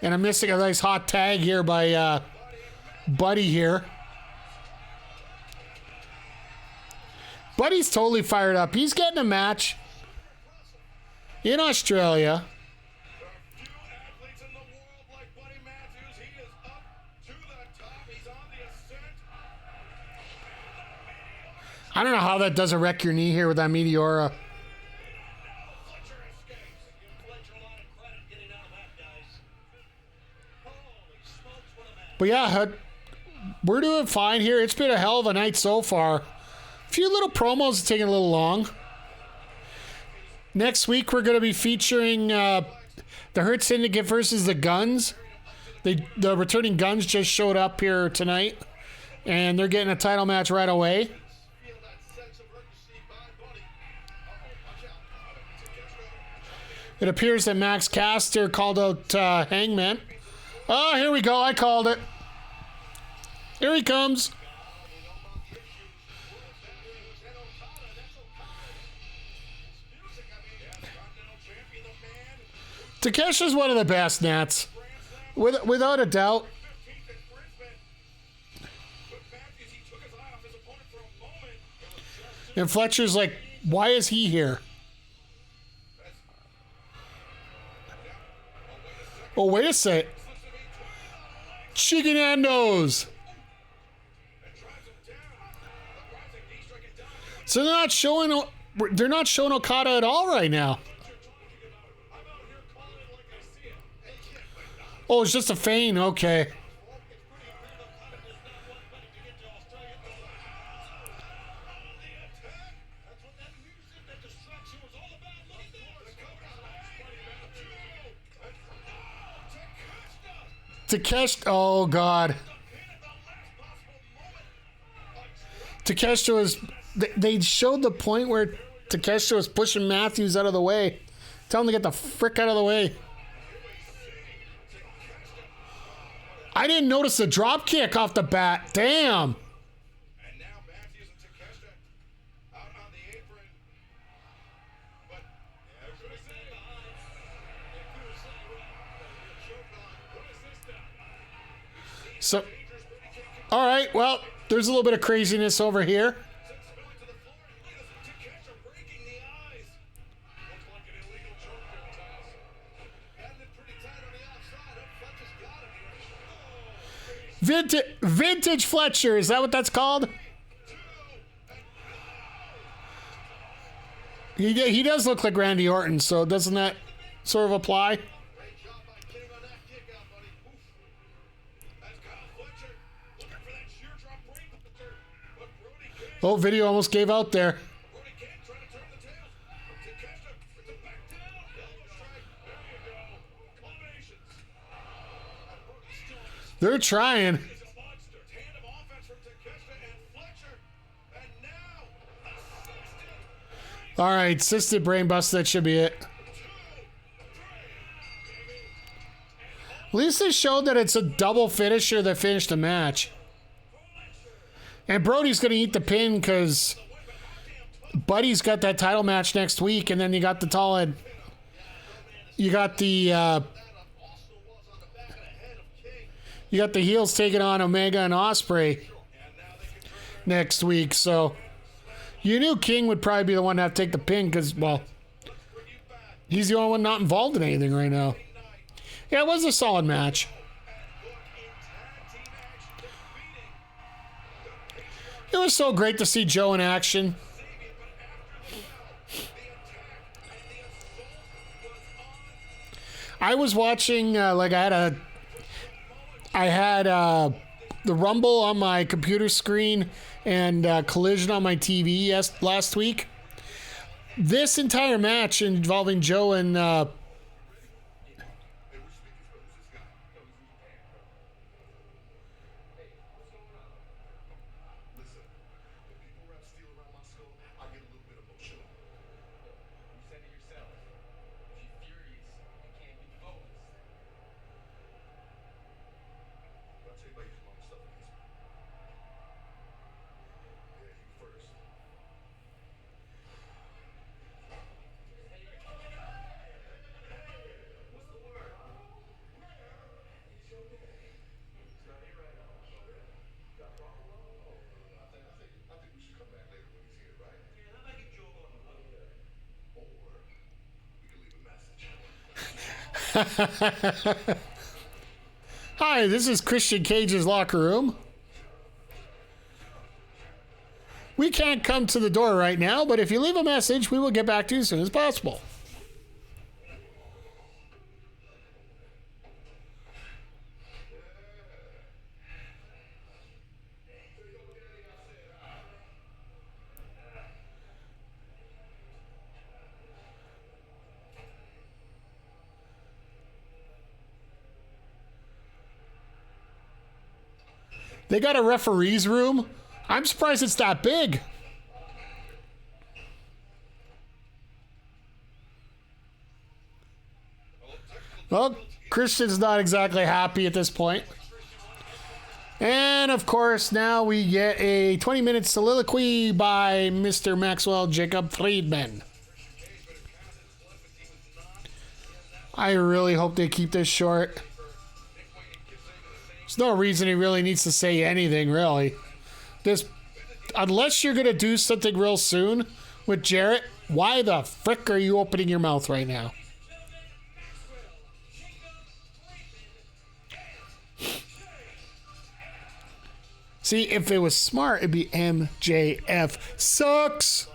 And I'm missing a nice hot tag here by Buddy here. Buddy's totally fired up. He's getting a match in Australia. There are few athletes in the world like Buddy Matthews. He is up to the top. He's on the ascent. I don't know how that doesn't wreck your knee here with that Meteora. Fletcher escapes. Give Fletcher a lot of credit getting out of that, guys. Holy smokes, what a match. But yeah, we're doing fine here. It's been a hell of a night so far. A few little promos taking a little long. Next week, we're going to be featuring the Hurt Syndicate versus the Guns. The returning Guns just showed up here tonight, and they're getting a title match right away. Feel that sense of urgency by Buddy. Watch out. It appears that Max Caster called out Hangman. Oh, here we go. I called it. Here he comes. Takesha's one of the best, Nats. Without a doubt. And Fletcher's like, why is he here? Oh, wait a sec. Chicken Nando's. So they're not showing Okada at all right now. Oh, it's just a feint. Okay. Takeshita. Oh God. Takeshita was. They showed the point where Takeshita was pushing Matthews out of the way. Tell him to get the frick out of the way. I didn't notice the drop kick off the bat. Damn. And now Matthews and Takeshita out on the apron. But everybody stay behind. So, all right. Well, there's a little bit of craziness over here. Spilling to the floor. Takeshita breaking the eyes. Looks like an illegal choke there, Taz. Had it pretty tight on the outside. Fletcher's got it here. Vintage Fletcher. Is that what that's called? He does look like Randy Orton, so doesn't that sort of apply? Great job by getting on that kick out, buddy. Oof. That's Kyle Fletcher looking for that sheer drop brainbuster. But Brody can't. Oh, video almost gave out there. Brody can't try to turn the tails. Takeshita with the back down. Elbow strike. There you go. Combinations. Brody's still on his They're trying. feet. He's a monster. Tandem offense from Takeshita and Fletcher. And now assisted. All right, assisted brain bust. That should be it. At least they showed that it's a double finisher that finished the match. And Brody's going to eat the pin because Buddy's got that title match next week, and then you got the you got the heels taking on Omega and Ospreay next week. So you knew King would probably be the one to have to take the pin because, well, he's the only one not involved in anything right now. Yeah, it was a solid match. It was so great to see Joe in action. I was watching, I had the Rumble on my computer screen and Collision on my TV last week. This entire match involving Joe and Hi, this is Christian Cage's locker room. We can't come to the door right now, but if you leave a message, we will get back to you as soon as possible. They got a referee's room. I'm surprised it's that big. Well, Christian's not exactly happy at this point. And of course, now we get a 20-minute soliloquy by Mr. Maxwell Jacob Friedman. I really hope they keep this short. There's no reason he really needs to say anything, really. Unless you're going to do something real soon with Jarrett, why the frick are you opening your mouth right now? See, if it was smart, it'd be MJF sucks.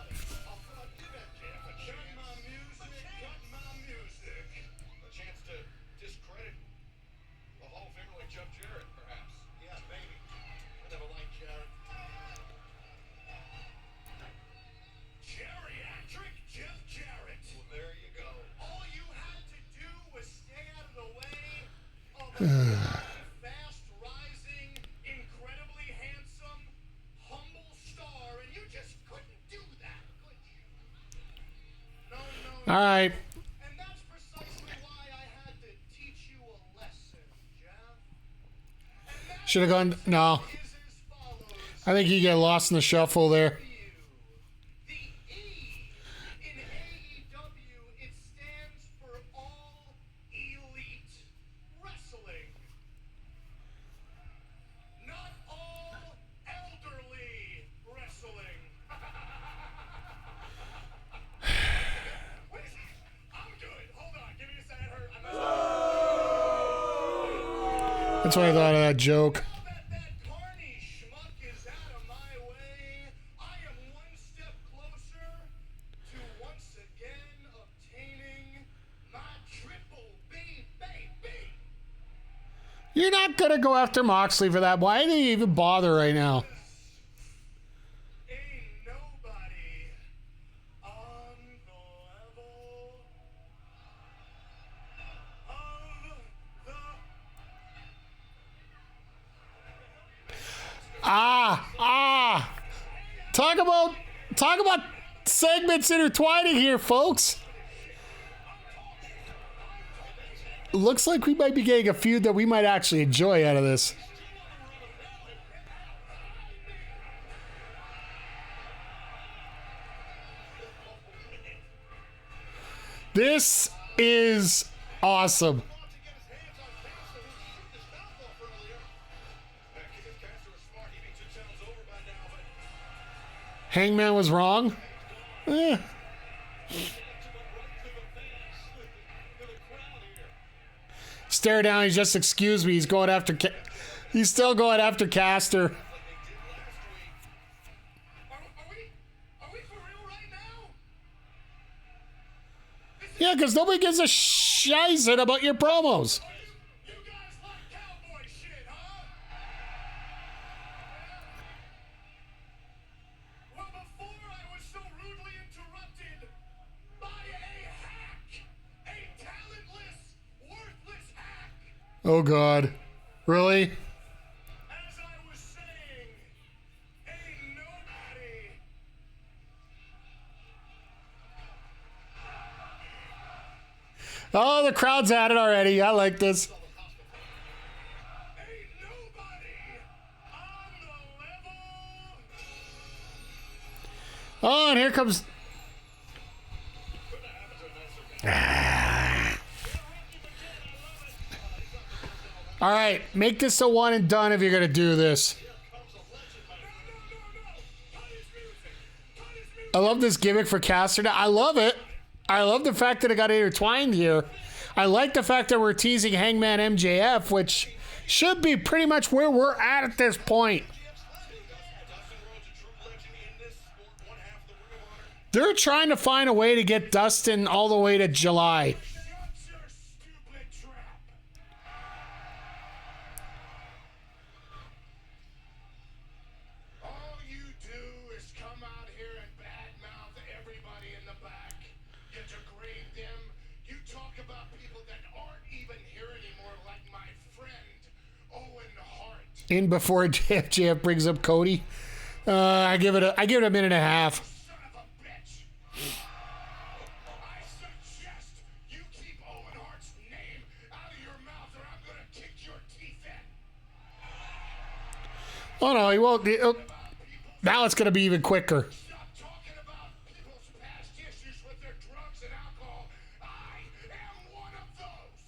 Fast rising, incredibly handsome, humble star, and you just couldn't do that, could you? No. All right. And that's precisely why I had to teach you a lesson, Jeff. Should have gone. No. Is as follows. I think you get lost in the shuffle there. The E in AEW, it stands for All Elite Wrestling. Not all elderly wrestling. What is it? I'm good. Hold on. Give me a second. That's what I thought of that joke. Now that carny schmuck is out of my way, I am one step closer to once again obtaining my triple B, baby. You're not going to go after Moxley for that. Why do you even bother right now? Ain't nobody on the level of the... Talk about segments intertwining here, folks. Looks like we might be getting a feud that we might actually enjoy out of this. This is awesome. Hangman was wrong. Stare down. He's just excuse me. He's going after. He's still going after Caster. Are we for real right now? Yeah, because nobody gives a shizzit about your promos. You guys like cowboy shit, huh? Well, before I was so rudely interrupted by a hack, a talentless, worthless hack. Oh God, really? As I was saying, ain't nobody. Oh, the crowd's at it already. I like this. Ain't nobody on the level. Oh, and here comes. All right, make this a one and done if you're gonna do this. I love this gimmick for Caster. I love it. I love the fact that it got intertwined here. I like the fact that we're teasing Hangman MJF, which should be pretty much where we're at this point. They're trying to find a way to get Dustin all the way to July. Shut your stupid trap. All you do is come out here and badmouth everybody in the back. You degrade them. You talk about people that aren't even here anymore, like my friend Owen Hart. In before JF brings up Cody. I give it a minute and a half. Son of a bitch. I suggest you keep Owen Hart's name out of your mouth or I'm gonna kick your teeth in. Oh no, he won't. Now it's gonna be even quicker. Stop talking about people's past issues with their drugs and alcohol. I am one of those.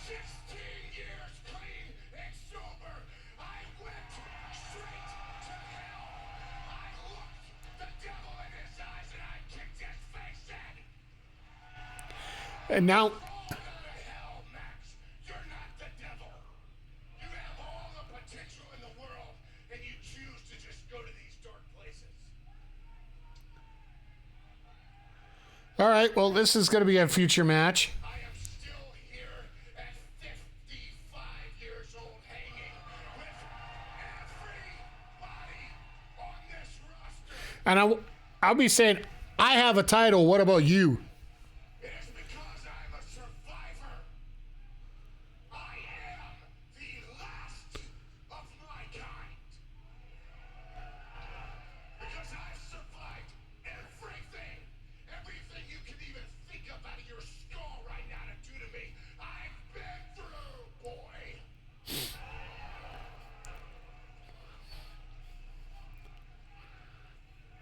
16 years clean and sober. I went straight to hell. I looked the devil in his eyes and I kicked his face in. And now, All out of hell, Max. You're not the devil. You have all the potential in the world and you choose to just go to these dark places. all right. Well, this is gonna be a future match. I am still here at 55 years old, hanging with everybody on this roster. And I'll be saying, I have a title. What about you? It is because I'm a survivor. I am the last of my kind. Because I've survived everything. Everything you can even think of out of your skull right now to do to me. I've been through, boy.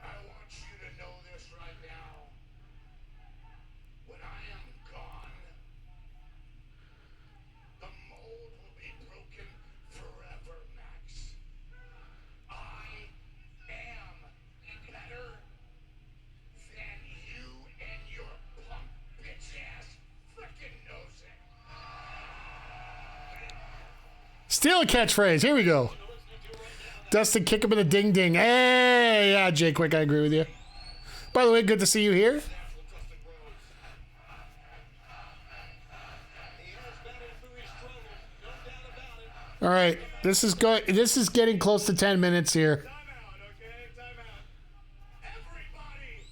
I want you to know this right now. When I am gone, the mold will be broken forever, Max. I am better than you and your punk bitch ass frickin' knows it. Steal a catchphrase. Here we go. Dustin, kick him in the ding ding. Hey, yeah, Jay Quick, I agree with you. By the way, good to see you here. All right, this is getting close to 10 minutes here. Time out, okay? Time out. Everybody,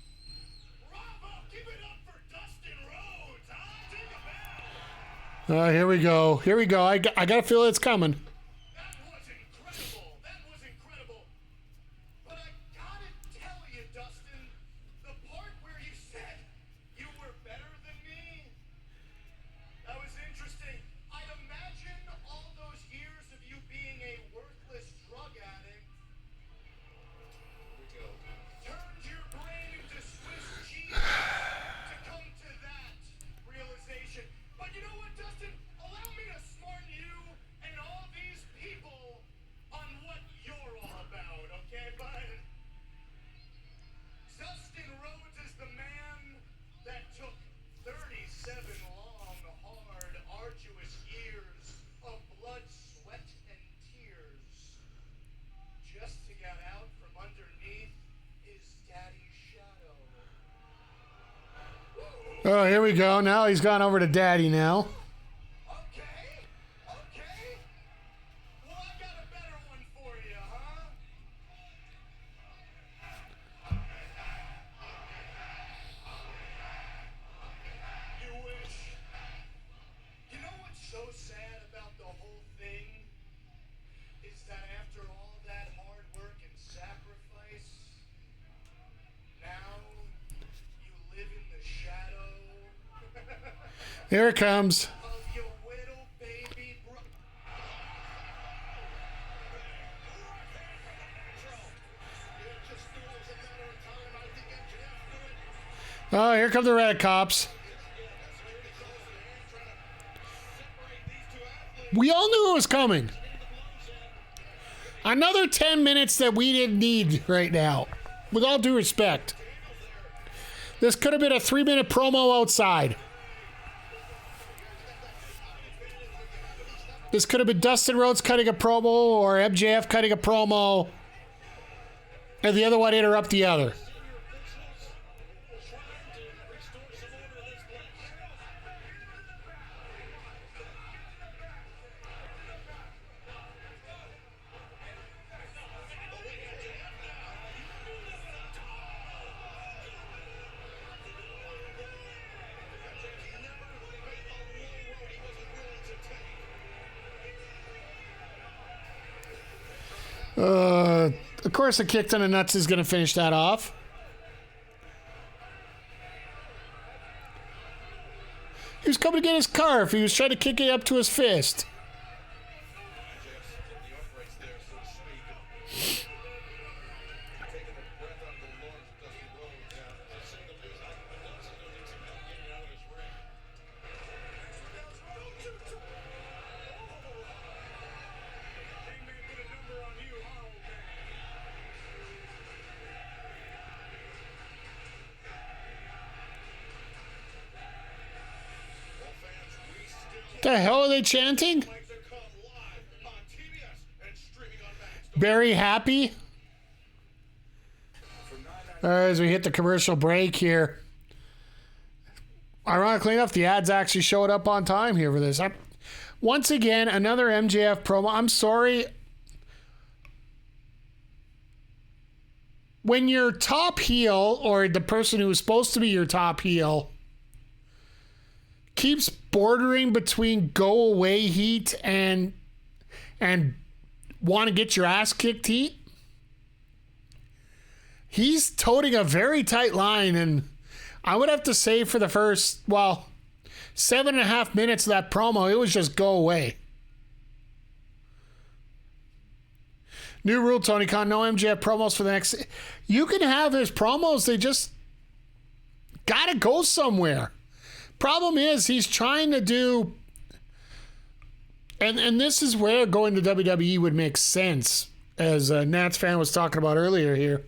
bravo! Give it up for Dustin Rhodes, huh? Take a bow. Here we go. Here we go. I got a feel it's coming. That was incredible. That was incredible. But I gotta tell you, Dustin, the part where you said you were better than me, that was interesting. I imagine all those years of you being a worthless drug addict turned your brain into Swiss cheese to come to that realization. But you know what, Dustin? Allow me to smart you and all these people on what you're all about, okay, bud? Dustin Rhodes is the man that took 37 long, hard, arduous years of blood, sweat, and tears just to get out from underneath his daddy's shadow. Oh, here we go. Now he's gone over to Daddy now. Okay, okay. Well, I got a better one for you, huh? You wish. You know what's so sad about the whole thing? Is that after all that hard work and sacrifice, now you live in the shadow Here it comes. of your little baby bro. Oh, here come the Red Cops. We all knew it was coming. Another 10 minutes that we didn't need right now. With all due respect. This could have been a 3-minute promo outside. This could have been Dustin Rhodes cutting a promo or MJF cutting a promo, and the other one interrupt the other. Of course, a kick to the nuts is going to finish that off. He was coming to get his scarf. He was trying to kick it up to his fist. The hell are they chanting? Very happy. As we hit the commercial break here. Ironically enough, the ads actually showed up on time here for this. Once again, another MJF promo. I'm sorry. When your top heel, or the person who is supposed to be your top heel, keeps bordering between go away heat and want to get your ass kicked heat, he's toting a very tight line, and I would have to say for the first 7.5 minutes of that promo, it was just go away. New rule, Tony Khan, no MJF promos for the next. You can have his promos, they just gotta go somewhere. Problem is, he's trying to do, and this is where going to WWE would make sense, as Nats fan was talking about earlier here.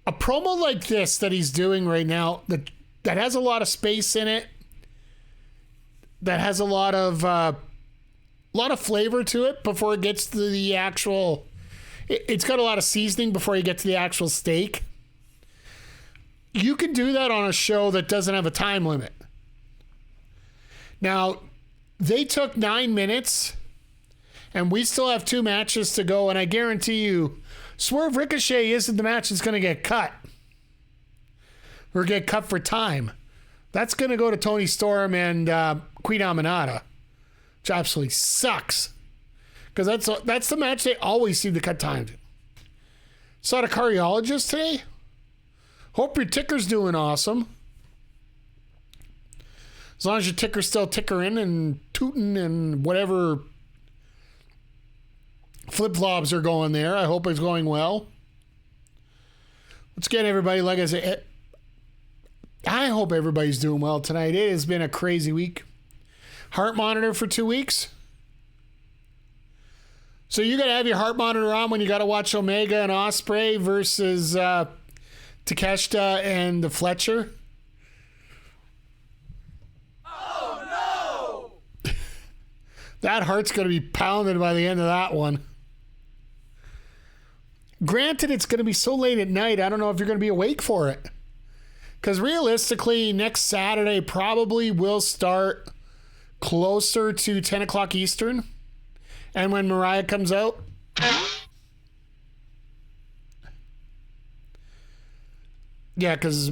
A promo like this that he's doing right now, that has a lot of space in it, that has a lot of flavor to it before it gets to the actual. It's got a lot of seasoning before you get to the actual steak. You can do that on a show that doesn't have a time limit. Now, they took 9 minutes, and we still have 2 matches to go, and I guarantee you, Swerve Ricochet isn't the match that's going to get cut. Or get cut for time. That's going to go to Toni Storm and Queen Aminata, which absolutely sucks. Because that's the match they always seem to cut time to. Saw the cardiologist today. Hope your ticker's doing awesome. As long as your ticker's still tickering and tooting and whatever flip-flops are going there, I hope it's going well. Once again, everybody, like I said, I hope everybody's doing well tonight. It has been a crazy week. Heart monitor for 2 weeks. So you got to have your heart monitor on when you got to watch Omega and Ospreay versus Takeshita and the Fletcher. Oh no! That heart's going to be pounded by the end of that one. Granted, it's going to be so late at night, I don't know if you're going to be awake for it. Because realistically, next Saturday probably will start closer to 10 o'clock Eastern. And when Mariah comes out, yeah, because,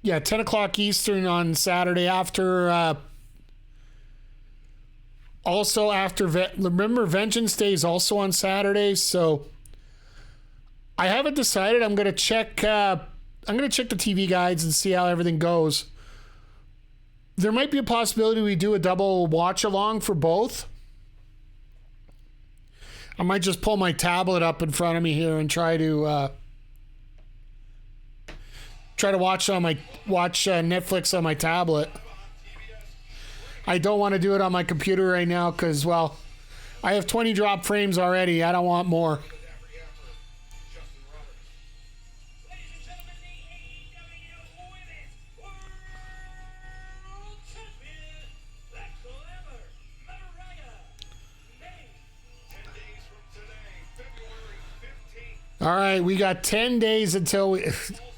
10 o'clock Eastern on Saturday after, also after, remember Vengeance Day is also on Saturday, so I haven't decided. I'm going to check the TV guides and see how everything goes. There might be a possibility we do a double watch along for both. I might just pull my tablet up in front of me here and try to watch Netflix on my tablet. I don't want to do it on my computer right now because, I have 20 drop frames already. I don't want more. Ladies and gentlemen, the AEW Women's World Champion, the Clever All right, we got 10 days until we.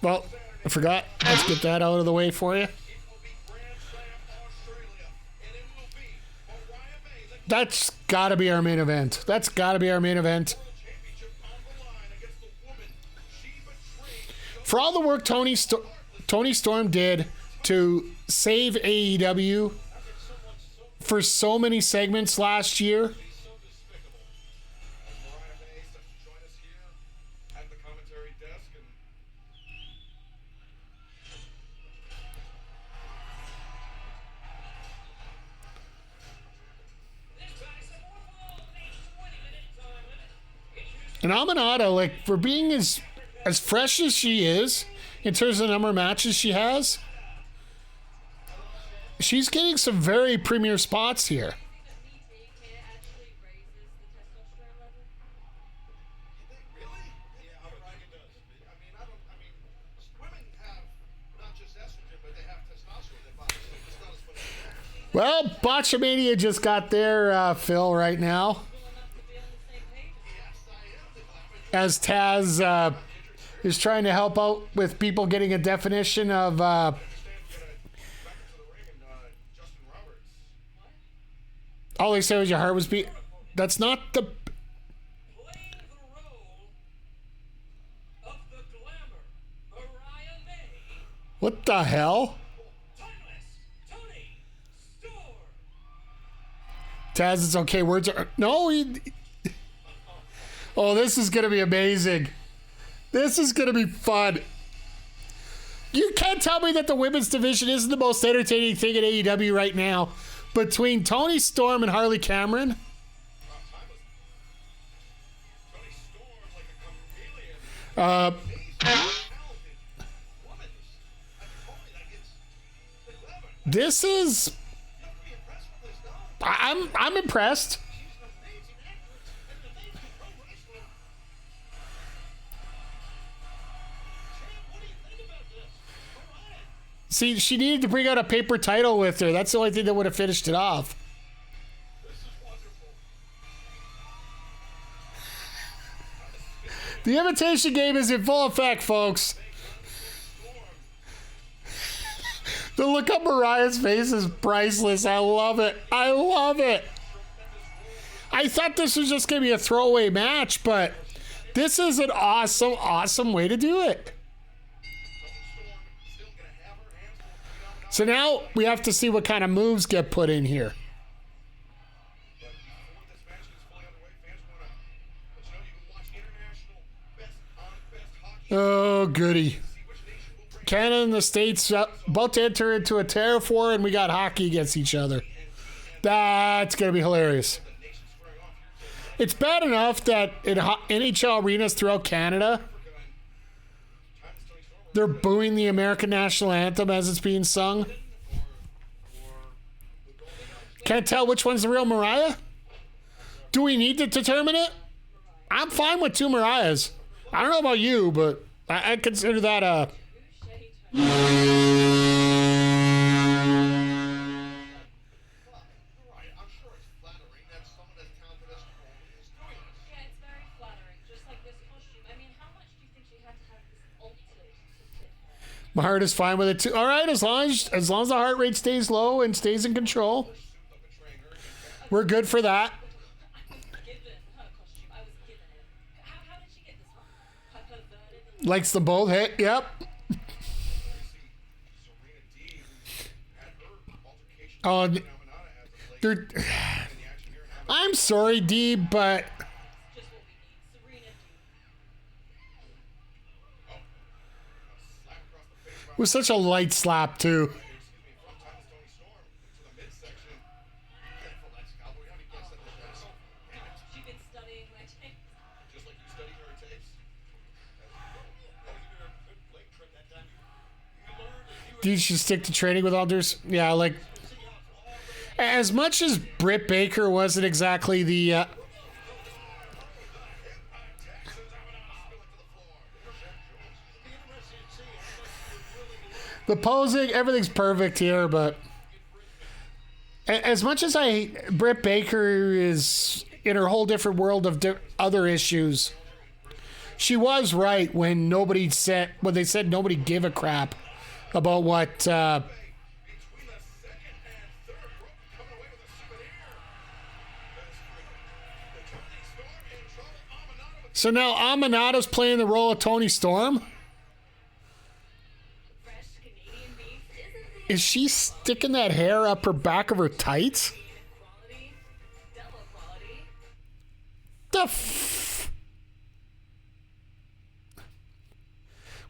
Well, I forgot. Let's get that out of the way for you. It will be Grand Slam Australia, and it will be Mariah May, the That's got to be our main event. That's got to be our main event. championship on the line against the woman she betrayed. For all the work Toni Storm did to save AEW for so many segments last year, So despicable. Mariah May is set to join us here at the commentary desk, and and Aminata, like, for being as fresh as she is in terms of the number of matches she has, she's getting some very premier spots here. really? Yeah, Mariah does. Women have not just estrogen, but they have testosterone in their bodies. It's not as much. Well, Botchamania just got their fill right now. As Taz is trying to help out with people getting a definition of Justin Roberts. all they said was your heart was beat. That's not the. Playing the role of the glamour, Mariah May, What the hell? timeless Toni Storm. Taz, it's okay. Words are. No, he. Oh, this is going to be amazing. This is going to be fun. You can't tell me that the women's division isn't the most entertaining thing in AEW right now. Between Toni Storm and Harley Cameron. Toni Storm like a chameleon. Talented woman. The glamour. This is. You have to be impressed with this, though. I'm impressed. She's an amazing actress and an amazing pro wrestler. Champ, what do you think about this? Mariah. See, she needed to bring out a paper title with her. That's the only thing that would have finished it off. This is wonderful. The invitation game is in full effect, folks. The look on Mariah's face is priceless. I love it. I love it. I thought this was just going to be a throwaway match, but this is an awesome, awesome way to do it. Still gonna have her hands full of So now we have to see what kind of moves get put in here. But before this match gets fully underway, fans want to let you know you can watch international best on best hockey. Oh, goody. See which nation will bring Canada and the States about to enter into a terror war, and we got hockey against each other. That's going to be hilarious. the nation squaring off here. It's bad enough that in NHL arenas throughout Canada, they're booing the American national anthem as it's being sung. Can't tell which one's the real Mariah? Do we need to determine it? I'm fine with two Mariahs. I don't know about you, but I consider that a... Right, I'm sure it's flattering that someone as talented as Toni is doing this. Yeah, it's very flattering, just like this costume. I mean, how much do you think she had to have this altered to fit her? My heart is fine with it too. All right, as long as the heart rate stays low and stays in control, we're good for that. I was given her costume. I was given it. How did she get this one? Her perverted. Likes them both. Hey, yep. Serena D had her altercation Oh, with Queen Aminata as of late they're, in the action here in I'm sorry, Dee, but Just what we need. Serena slap across the face it was such a light slap too. from Toni Storm to the midsection. Careful, that's cowboy. How many guests at the desk? Damn it. She's been studying my tapes. Just like you study her tapes. That was even a good blade trick that time. You learned that you Dee should stick to training with others. Yeah, like as much as Britt Baker wasn't exactly the Texas Aminata spill it to the floor. Be interested to see how much you're willing to the posing, everything's perfect here, but as much as Britt Baker is in her whole different world of other issues, she was right when they said nobody gave a crap about what Between the second and third rope, coming away with a souvenir. As Toni Storm in trouble. Aminata with So now Aminata's playing the role of Toni Storm. Fresh Canadian beef. Isn't Is she sticking that hair up her back of her tights? quality? Double quality. The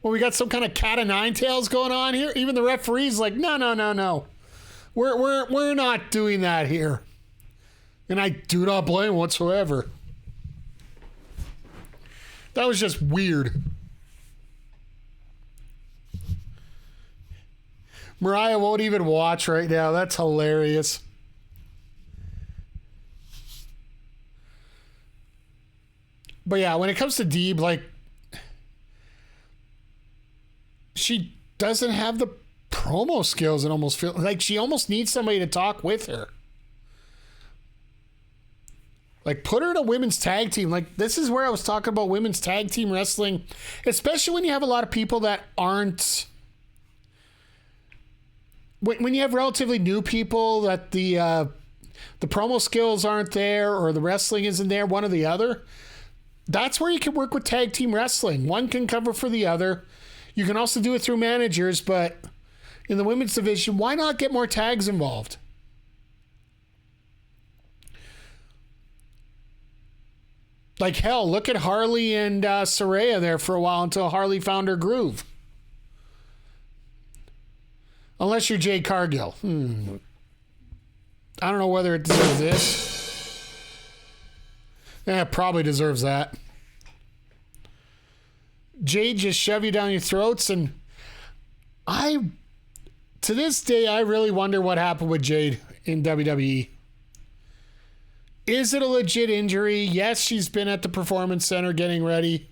Well, we got some kind of cat of nine tails going on here. Even the referee's like, no. We're not doing that here. And I do not blame whatsoever. That was just weird. Mariah won't even watch right now. That's hilarious. But yeah, when it comes to Deeb, like, she doesn't have the promo skills. It almost feels like she almost needs somebody to talk with her. Like, put her in a women's tag team. Like, this is where I was talking about women's tag team wrestling, especially when you have a lot of people that aren't. When you have relatively new people that the promo skills aren't there or the wrestling isn't there, one or the other, that's where you can work with tag team wrestling. One can cover for the other. You can also do it through managers, but in the women's division, why not get more tags involved? Like, hell, look at Harley and Saraya there for a while until Harley found her groove. Unless you're Jade Cargill. I don't know whether it deserves this. Yeah, it probably deserves that. Jade just shove you down your throats, and to this day, I really wonder what happened with Jade in WWE. Is it a legit injury? Yes, she's been at the Performance Center getting ready.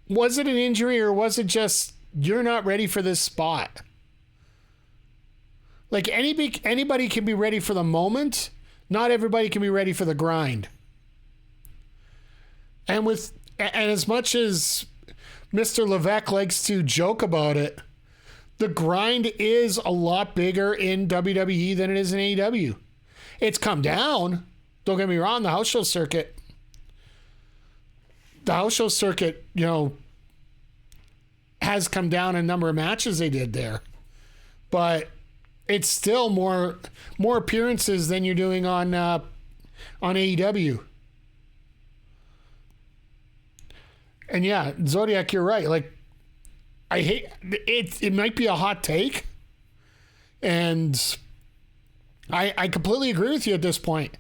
Was it an injury, or was it just you're not ready for this spot? Like, anybody can be ready for the moment. Not everybody can be ready for the grind. And as much as Mr. Levesque likes to joke about it, the grind is a lot bigger in WWE than it is in AEW. It's come down. Don't get me wrong, the house show circuit, has come down in a number of matches they did there. But it's still more appearances than you're doing on AEW. And yeah, Zodiac, you're right. Like, I hate it. It might be a hot take, and I completely agree with you at this point.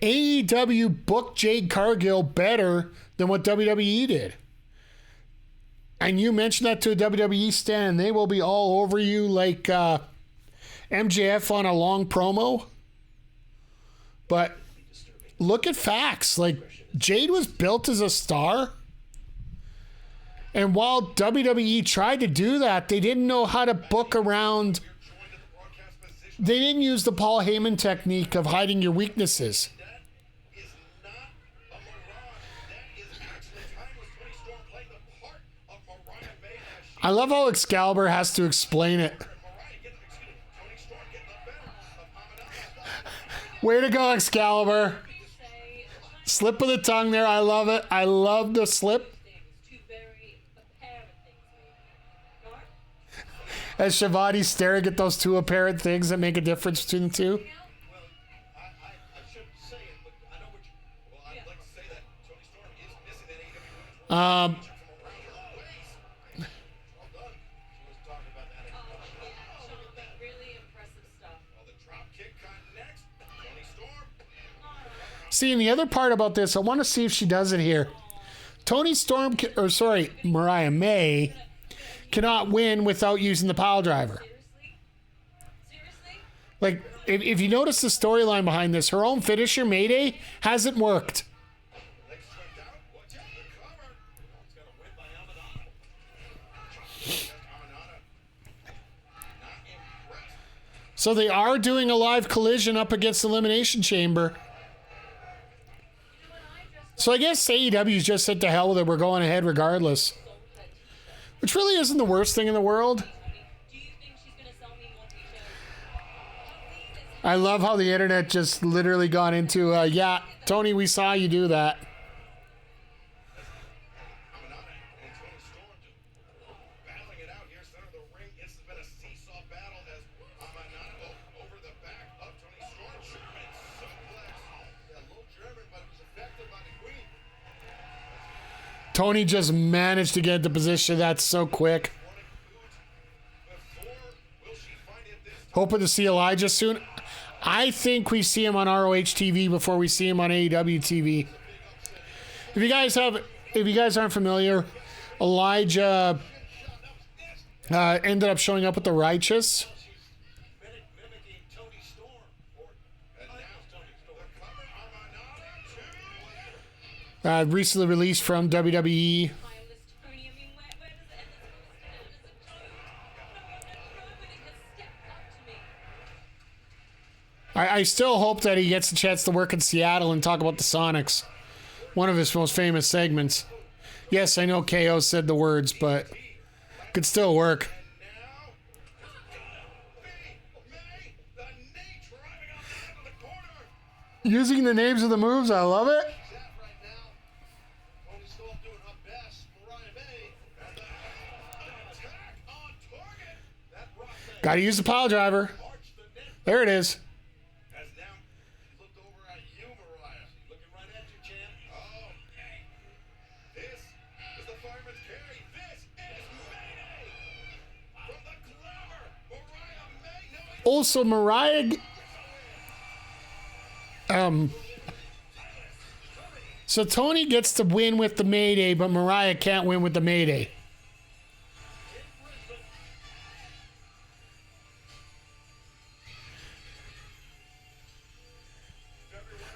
AEW booked Jade Cargill better than what WWE did. And you mentioned that to a WWE stan, and they will be all over you like MJF on a long promo. But look at facts. Like, Jade was built as a star. And while WWE tried to do that, they didn't know how to book around. They didn't use the Paul Heyman technique of hiding your weaknesses. that is not a mirage. That is actually timeless. Toni Storm playing the part of Mariah May as she I love how Excalibur has to explain it. Toni Storm getting the better of Aminata. Way to go, Excalibur. Slip of the tongue there. I love it. I love the slip. Two very apparent things, maybe. Mark? As Shivani's staring at those two apparent things that make a difference between the two. Well, I shouldn't say it, but I know what you. Well, I'd like to say that Toni Storm is missing that AEW Women's World Championship from around the waist. Well done. She was talking about that. Really impressive stuff. Well, the drop kick connects. Toni Storm. See, and the other part about this, I want to see if she does it here. Mariah May cannot win without using the pile driver. Seriously? Like, if you notice the storyline behind this, her own finisher, Mayday, hasn't worked. Legs swept out. Watch out. The cover. It's got a win by Aminata. Aminata. Not impressed. So they are doing a live collision up against Elimination Chamber. So I guess AEW's just said to hell with it. We're going ahead regardless. Which really isn't the worst thing in the world. Do you think she's gonna sell me more t-shirts? I love how the internet just literally got into, yeah, Tony, we saw you do that. Aminata and Toni Storm just battling it out here, center of the ring. It's been a seesaw battle as Aminata over the back of Toni Storm. German suplex. Yeah, a little German, but it was effective by the Queen. Tony just managed to get into position. That's so quick. Running boot before. Will she find it this time? Hoping to see Elijah soon. I think we see him on ROH TV before we see him on AEW TV. If you guys aren't familiar, Elijah ended up showing up with the Righteous. Mimicking Toni Storm. And now Toni Storm. The cover, Aminata to Recently released from WWE. Tireless Tony. I mean, where does it end? It's a joke. Nobody has stepped up to me. I still hope that he gets a chance to work in Seattle and talk about the Sonics. One of his most famous segments. Yes, I know KO said the words, but could still work. now. May, the knee driving on the end of the corner. Using the names of the moves, I love it. That right now. Toni Storm doing her best. Mariah May. And the attack on target. That rock thing. Got to use the pile driver. Arched the neck. There it is. As now she looked over at you, Mariah. She's looking right at you, champ. Oh, hey. This is the fireman's carry. This is Mayday. From the glamour. Mariah May. No, Also, Mariah. So Tony gets to win with the Mayday, but Mariah can't win with the Mayday.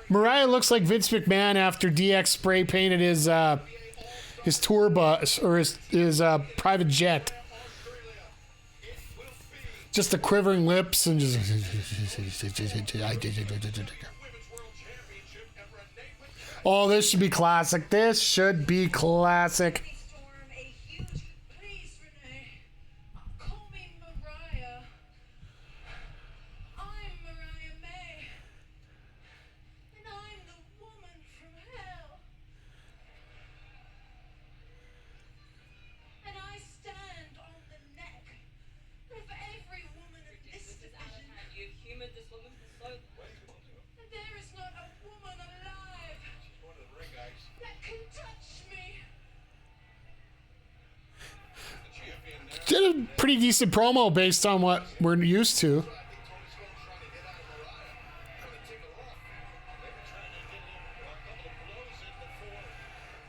Mariah looks like Vince McMahon after DX spray painted his tour bus or his private jet. Just the quivering lips and just. Women's World Championship and Renee McMahon. Oh, this should be classic. This should be classic. Toni Storm, a huge please, Renee. Call me Mariah. I'm Mariah May. And I'm the woman from hell. And I stand on the neck of every woman in this division. You've humored this woman for so long. And there is not a woman alive Going to the ring, guys. that can touch me. The champion there. Did a pretty decent promo based on what we're used to. I think Toni Storm's trying to get out of Mariah. Trying to take her off. Maybe trying to get a couple of blows in before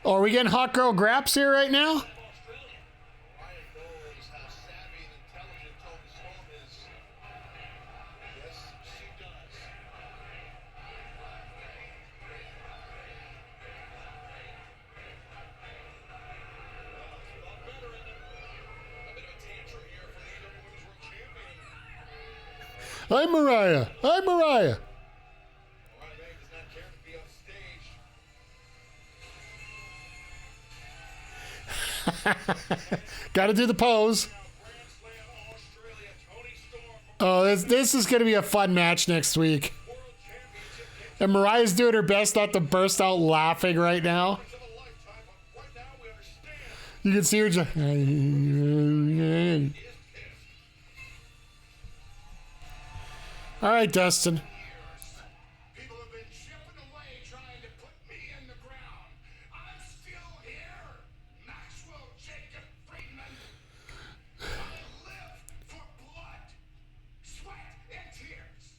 Oh, are we getting hot girl graps here right now? Australia. Mariah knows how savvy and intelligent Toni Storm is. Yes, she does. Well, a lot better in there. A bit of a tantrum here from the AEW Women's World Champion. I'm Mariah. I'm Mariah. Mariah May does not care to be on stage. Got to do the pose. Now, Grand Slam Australia, Toni Storm from Oh, this is going to be a fun match next week. World Championship game And Mariah's doing her best not to burst out laughing right now. of a lifetime, but right now we understand You can see her just. he is pissed. All right, Dustin. People have been chipping away trying to put me in the ground. I'm still here. Maxwell Jacob Friedman. I live for blood, sweat, and tears.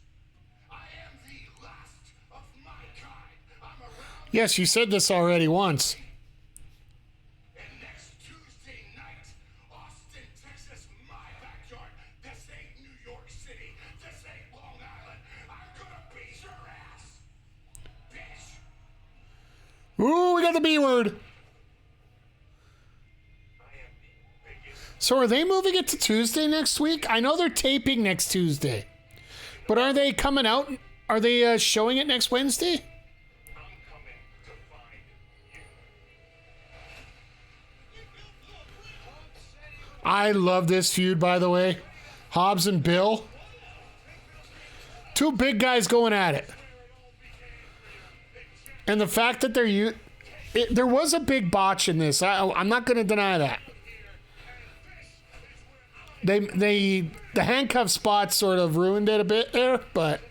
I am the last of my kind. I'm around. Yes, you said this already once. And next Tuesday night, Austin, Texas, my backyard. This ain't New York City. This ain't Long Island. I'm gonna beat your ass, bitch. Ooh, we got the B word. I am the biggest. So are they moving it to Tuesday next week? I know they're taping next Tuesday. But are they coming out? Are they showing it next Wednesday? I'm coming to find I love this feud, by the way. Hobbs and Bill. Two big guys going at it. And the fact that there was a big botch in this. I'm not going to deny that. The handcuff spot sort of ruined it a bit there, but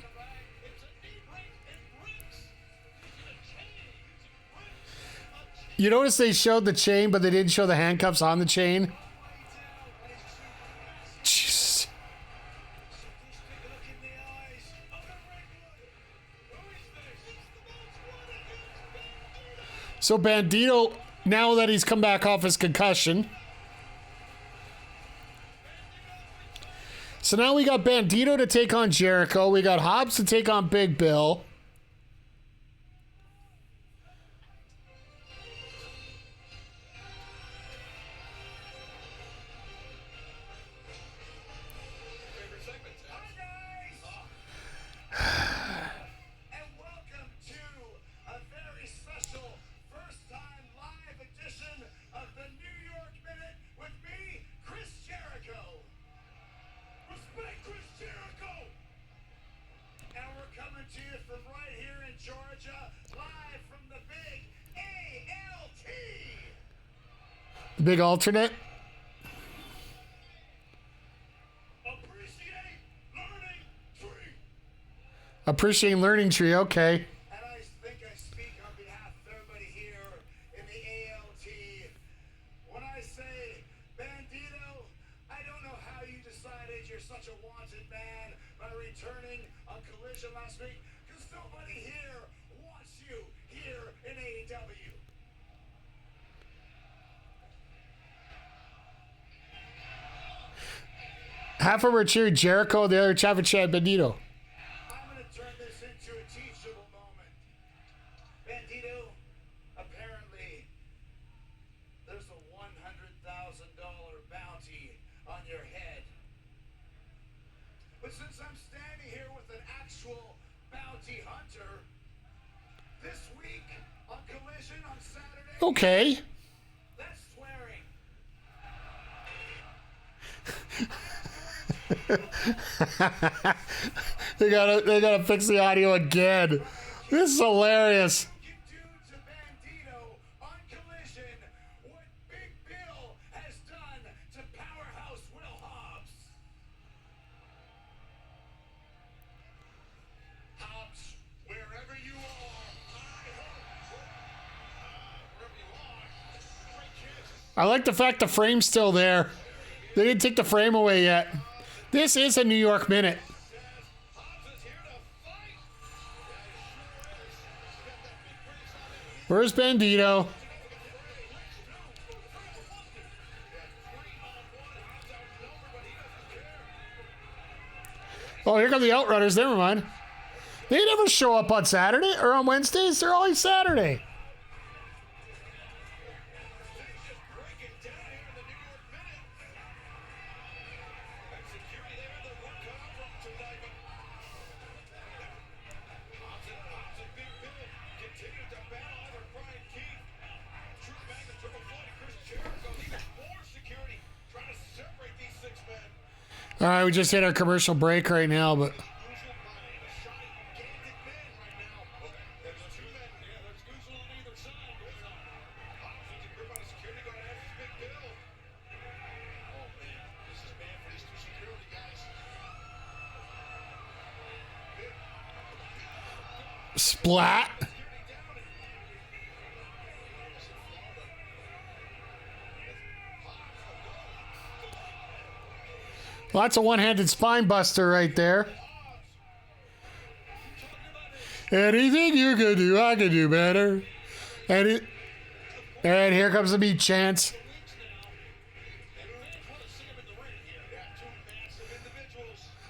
you notice they showed the chain, but they didn't show the handcuffs on the chain. Jesus. So Bandito, now that he's come back off his concussion. So now we got Bandito to take on Jericho. We got Hobbs to take on Big Bill. And welcome to a very special first-time live edition of the New York Minute with me, Chris Jericho. Respect Chris Jericho! And we're coming to you from right here in Georgia, live from the big ALT. The big alternate. Appreciating Learning Tree, okay. And I think I speak on behalf of everybody here in the ALT when I say, Bandito, I don't know how you decided you're such a wanted man by returning on Collision last week, because nobody here wants you here in AEW. Half of them are cheering Jericho, the other half are cheering Bandito. I'm going to turn this into a teachable moment. Bandito, apparently there's a $100,000 bounty on your head. But since I'm standing here with an actual bounty hunter, this week on Collision on Saturday, Okay. that's swearing. They gotta fix the audio again. This is hilarious. You do to Bandito on Collision what Big Bill has done to Powerhouse Will Hobbs. Hobbs, wherever you are, wherever you are, great chance. I like the fact the frame's still there. They didn't take the frame away yet. This is a New York Minute. Where's Bandito? Oh, here come the Outrunners. Never mind. They never show up on Saturday or on Wednesdays. They're always Saturday. All right, we just hit our commercial break right now, but splat. Well, that's a one-handed spine buster right there. Anything you can do, I can do better. And here comes the meat chance.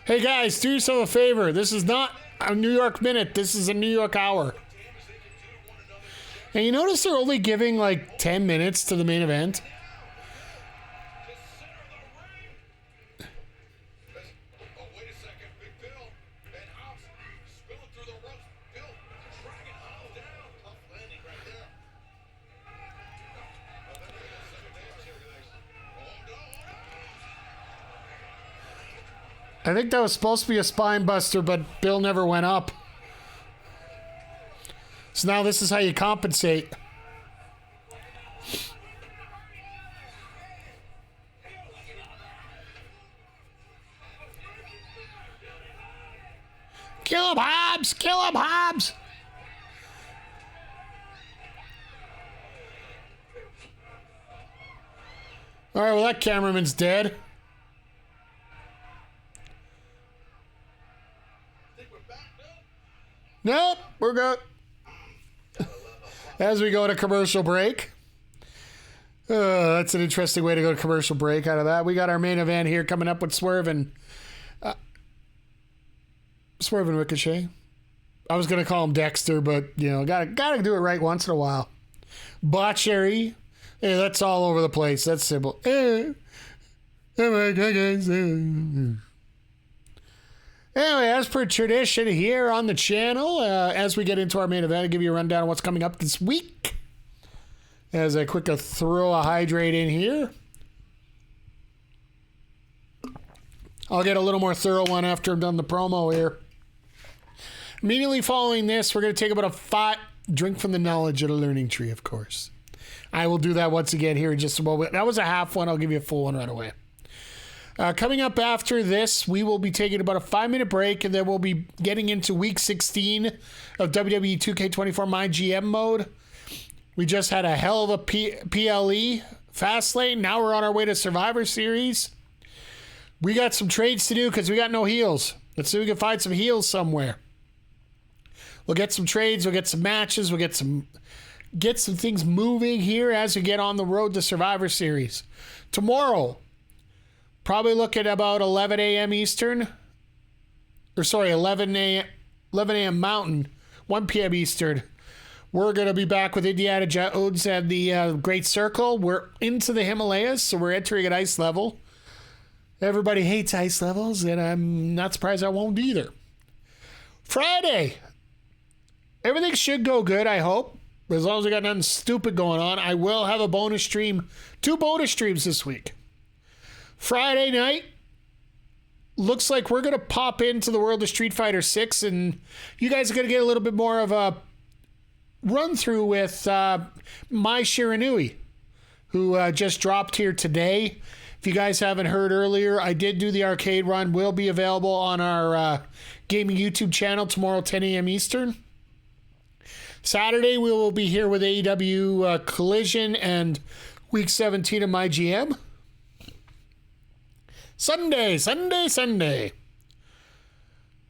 Hey guys, do yourself a favor. This is not a New York Minute. This is a New York Hour. And you notice they're only giving like 10 minutes to the main event? I think that was supposed to be a spine buster, but Bill never went up. So now this is how you compensate. Kill him, Hobbs! Kill him, Hobbs! All right, well, that cameraman's dead. Nope, we're good. As we go to commercial break. That's an interesting way to go to commercial break out of that. We got our main event here coming up with Swerve and Ricochet. I was going to call him Dexter, but, you know, gotta do it right once in a while. Botchery. Yeah, that's all over the place. That's simple. Anyway, as per tradition here on the channel, as we get into our main event, I'll give you a rundown of what's coming up this week. As I quickly throw a hydrate in here. I'll get a little more thorough one after I'm done the promo here. Immediately following this, we're going to take about a drink from the knowledge of the learning tree, of course. I will do that once again here in just a moment. That was a half one. I'll give you a full one right away. Coming up after this, we will be taking about a 5-minute break, and then we'll be getting into Week 16 of WWE 2K24 My GM mode. We just had a hell of a PLE Fastlane. Now we're on our way to Survivor Series. We got some trades to do because we got no heels. Let's see if we can find some heels somewhere. We'll get some trades. We'll get some matches. We'll get some things moving here as we get on the road to Survivor Series. Tomorrow, probably look at about 11 a.m. Eastern. 11 a.m. Mountain, 1 p.m. Eastern. We're going to be back with Indiana Jones and the Great Circle. We're into the Himalayas, so we're entering an ice level. Everybody hates ice levels, and I'm not surprised I won't either. Friday. Everything should go good, I hope. As long as we got nothing stupid going on. I will have a bonus stream. 2 bonus streams this week. Friday night, looks like we're going to pop into the world of Street Fighter 6, and you guys are going to get a little bit more of a run through with Mai Shiranui, who just dropped here today. If you guys haven't heard earlier, I did do the arcade run. Will be available on our gaming YouTube channel tomorrow, 10 a.m. Eastern. Saturday, we will be here with AEW Collision and Week 17 of My GM. Sunday.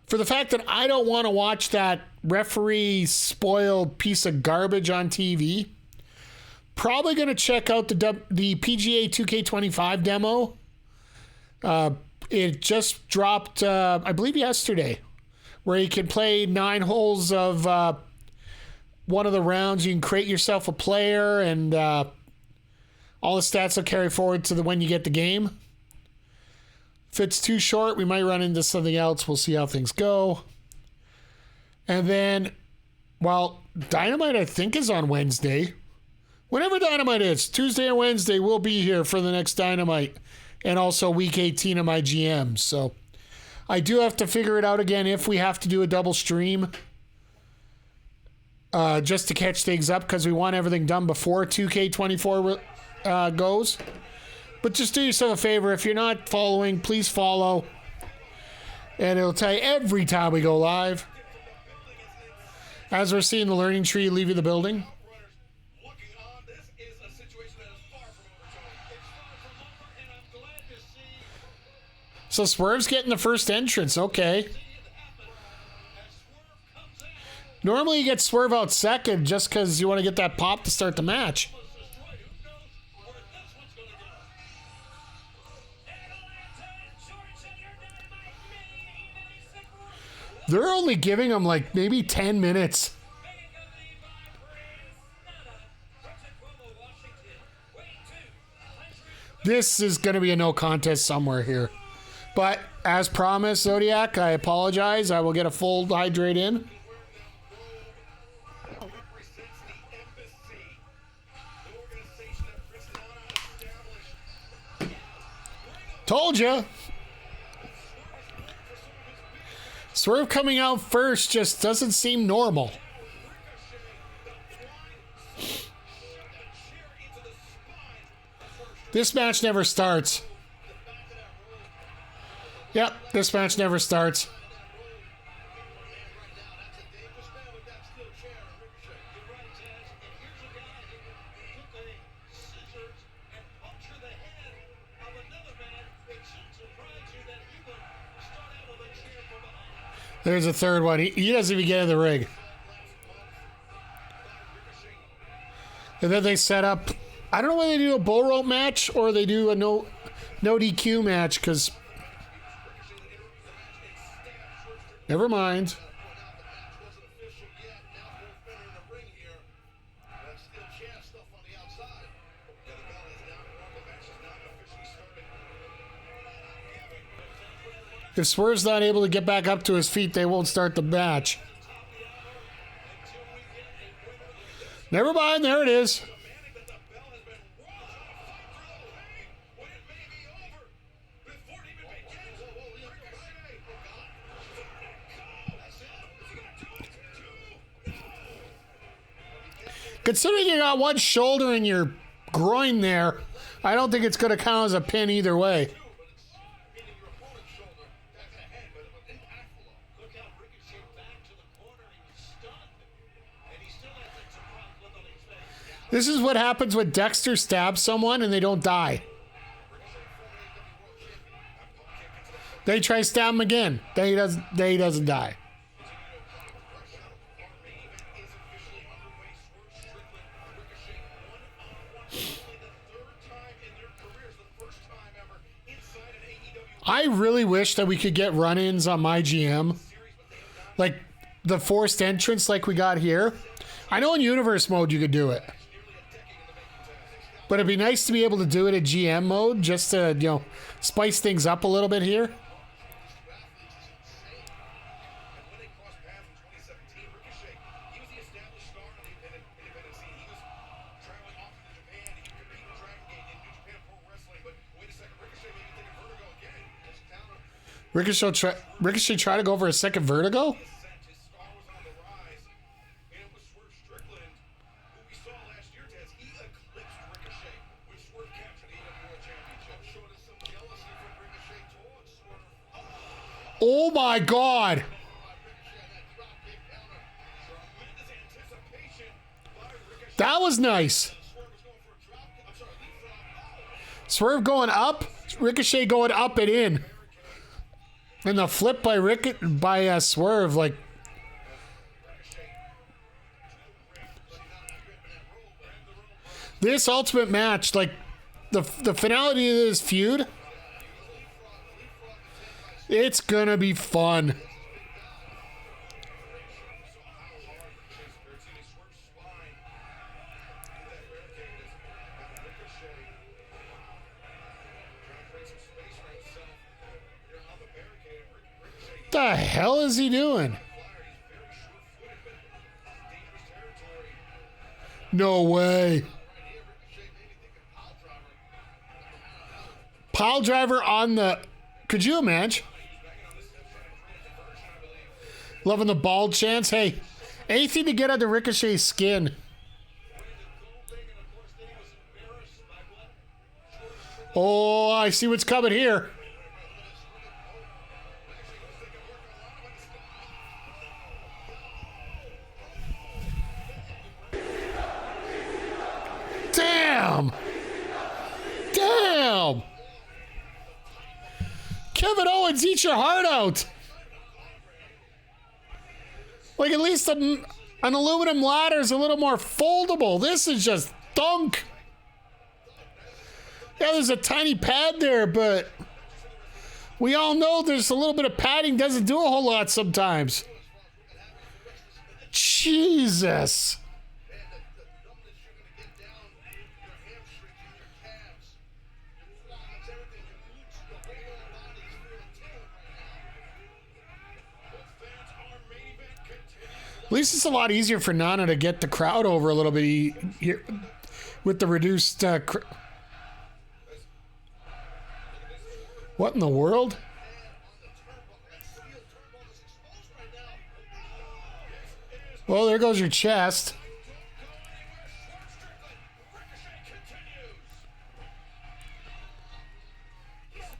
For the fact that I don't want to watch that referee spoiled piece of garbage on TV, probably going to check out the PGA 2K25 demo. It just dropped, I believe, yesterday, where you can play 9 holes of one of the rounds. You can create yourself a player, and all the stats will carry forward to when you get the game. If it's too short, we might run into something else. We'll see how things go. And then, well, Dynamite, I think, is on Wednesday. Whenever Dynamite is, Tuesday or Wednesday, we'll be here for the next Dynamite. And also Week 18 of My GM. So I do have to figure it out again if we have to do a double stream. Just to catch things up, because we want everything done before 2K24 goes. But just do yourself a favor. If you're not following, please follow. And it'll tell you every time we go live. As we're seeing the learning tree leaving the building. So Swerve's getting the first entrance. Okay. Normally you get Swerve out second just because you want to get that pop to start the match. They're only giving him like maybe 10 minutes. This is going to be a no contest somewhere here. But as promised, Zodiac, I apologize. I will get a full hydrate in. Told you. Swerve coming out first just doesn't seem normal. This match never starts. Yep, this match never starts. There's a third one. He doesn't even get in the ring. And then they set up, I don't know whether they do a bull rope match or they do a no DQ match, because never mind. If Swerve's not able to get back up to his feet, they won't start the match. Never mind, there it is. Considering you got one shoulder in your groin there, I don't think it's going to count as a pin either way. This is what happens when Dexter stabs someone and they don't die. They try to stab him again. Then he doesn't die. I really wish that we could get run-ins on my GM. Like the forced entrance like we got here. I know in Universe mode you could do it. But it'd be nice to be able to do it in GM mode just to, you know, spice things up a little bit here. Ricochet try to go for a second vertigo? Oh my God! That was nice. Swerve going up, Ricochet going up and in. And the flip by Swerve, like. This ultimate match, like the finality of this feud, it's gonna be fun. The hell is he doing? No way. Pile driver on the... Could you imagine? Loving the bald chance. Hey, anything to get under Ricochet's skin. Oh, I see what's coming here. Damn! Damn! Kevin Owens, eat your heart out! Like, at least an aluminum ladder is a little more foldable. This is just thunk. Yeah, there's a tiny pad there, but we all know there's a little bit of padding doesn't do a whole lot sometimes. Jesus. At least it's a lot easier for Nana to get the crowd over a little bit here with the reduced... What in the world? Well, there goes your chest. Don't go anywhere, Swerve Strickland. Ricochet continues.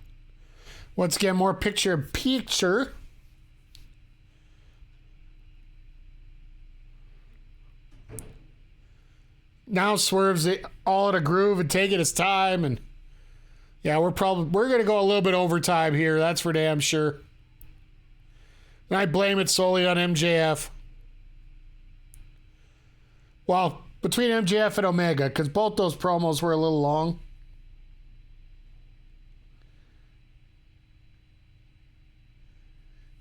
Once again, more picture. Now Swerve's all in a groove and taking his time, and yeah, we're gonna go a little bit overtime here. That's for damn sure. And I blame it solely on MJF. Well, between MJF and Omega, because both those promos were a little long.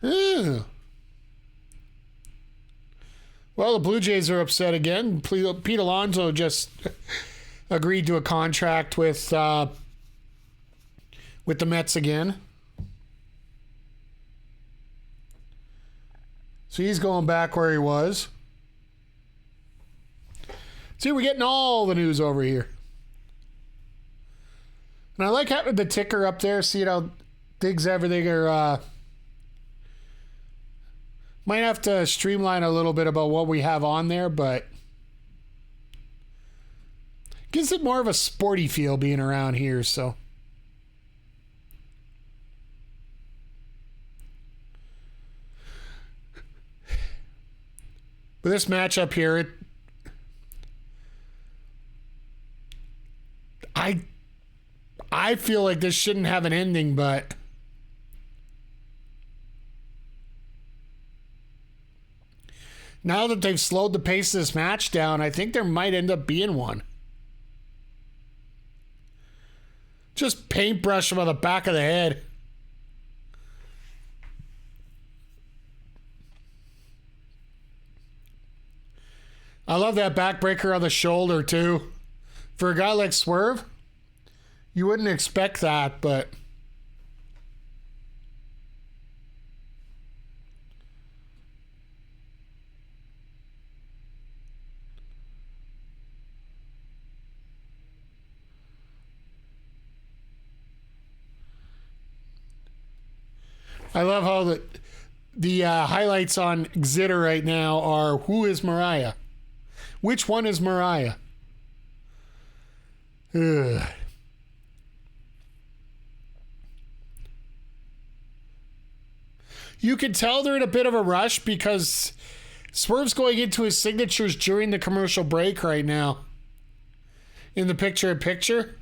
Ew. Well, the Blue Jays are upset again. Pete Alonso just agreed to a contract with the Mets again. So he's going back where he was. See, we're getting all the news over here. And I like having the ticker up there. See how things everything are... Might have to streamline a little bit about what we have on there, but gives it more of a sporty feel being around here, so. But this matchup here, I feel like this shouldn't have an ending, but now that they've slowed the pace of this match down, I think there might end up being one. Just paintbrush him on the back of the head. I love that backbreaker on the shoulder, too. For a guy like Swerve, you wouldn't expect that, but... I love how the highlights on Exeter right now are who is Mariah? Which one is Mariah? Ugh. You can tell they're in a bit of a rush because Swerve's going into his signatures during the commercial break right now. In the picture-in-picture.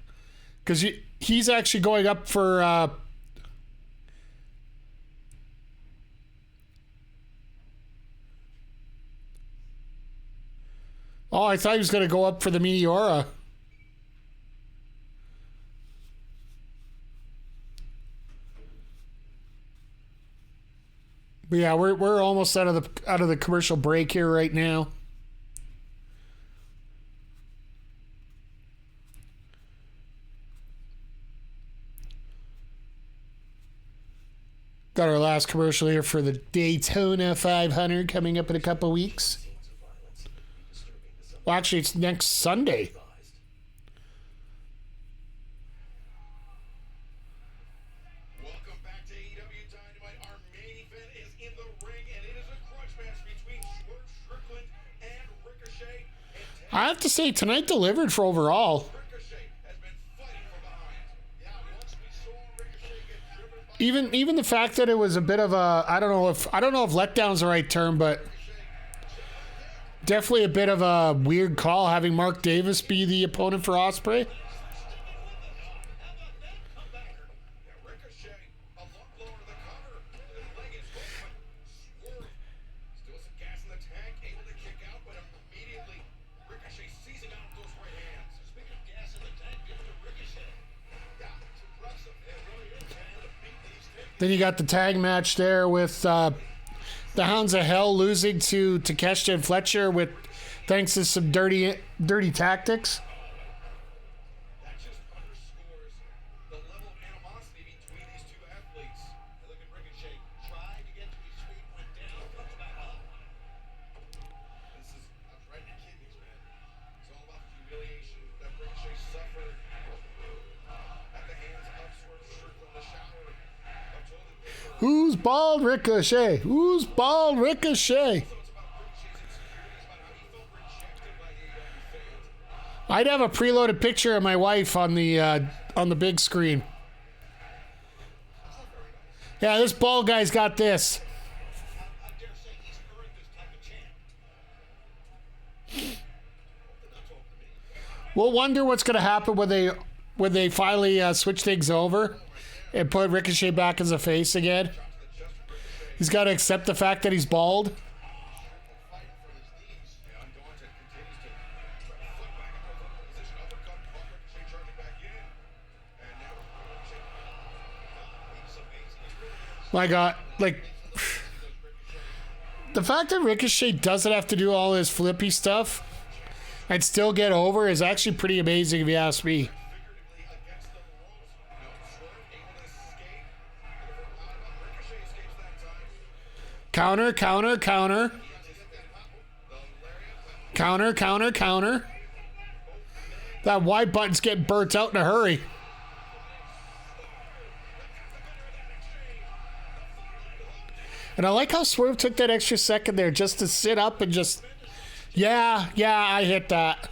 Because he's actually going up for... Oh, I thought he was going to go up for the Meteora. But yeah, we're almost out of the commercial break here right now. Got our last commercial here for the Daytona 500 coming up in a couple weeks. Well, actually, it's next Sunday. Welcome back to AEW Dynamite. Our main event is in the ring, and it is a grudge match between Swerve Strickland and Ricochet. I have to say, tonight delivered for overall. Ricochet has been fighting from behind. Yeah, once we saw Ricochet get driven by Even the fact that it was a bit of a I don't know if letdown's the right term, but definitely a bit of a weird call having Mark Davis be the opponent for Ospreay. Ricochet, a lump blower to the cover. His leg is hooked, but Swerve still some gas in the tank, able to kick out, but immediately Ricochet seizing out those right hands. Speaking of gas in the tank, give it to Ricochet. Yeah, it's impressive. It really is, man, to beat these things. Then you got the tag match there with the Hounds of Hell losing to Takeshita and Fletcher with thanks to some dirty tactics. That just underscores the level of animosity between these two athletes. And look at Ricochet, tried to get to his feet, went down, comes back up. This is right in the kidneys, man. It's all about the humiliation that Ricochet suffered at the hands of Swerve Strickland in the shower. I'm told that they were Who's bald Ricochet? Who's bald Ricochet? So it's about Ricochet's insecurities I'd have a preloaded picture of my wife on the big screen. Yeah, this bald guy's got this. I dare say he's earned this type of champ. We'll wonder what's going to happen when they finally switch things over and put Ricochet back as a face again. He's got to accept the fact that he's bald. My God, like the fact that Ricochet doesn't have to do all his flippy stuff and still get over is actually pretty amazing if you ask me. Counter, counter, counter. Counter, counter, counter. That Y button's getting burnt out in a hurry. And I like how Swerve took that extra second there just to sit up and just, yeah, I hit that.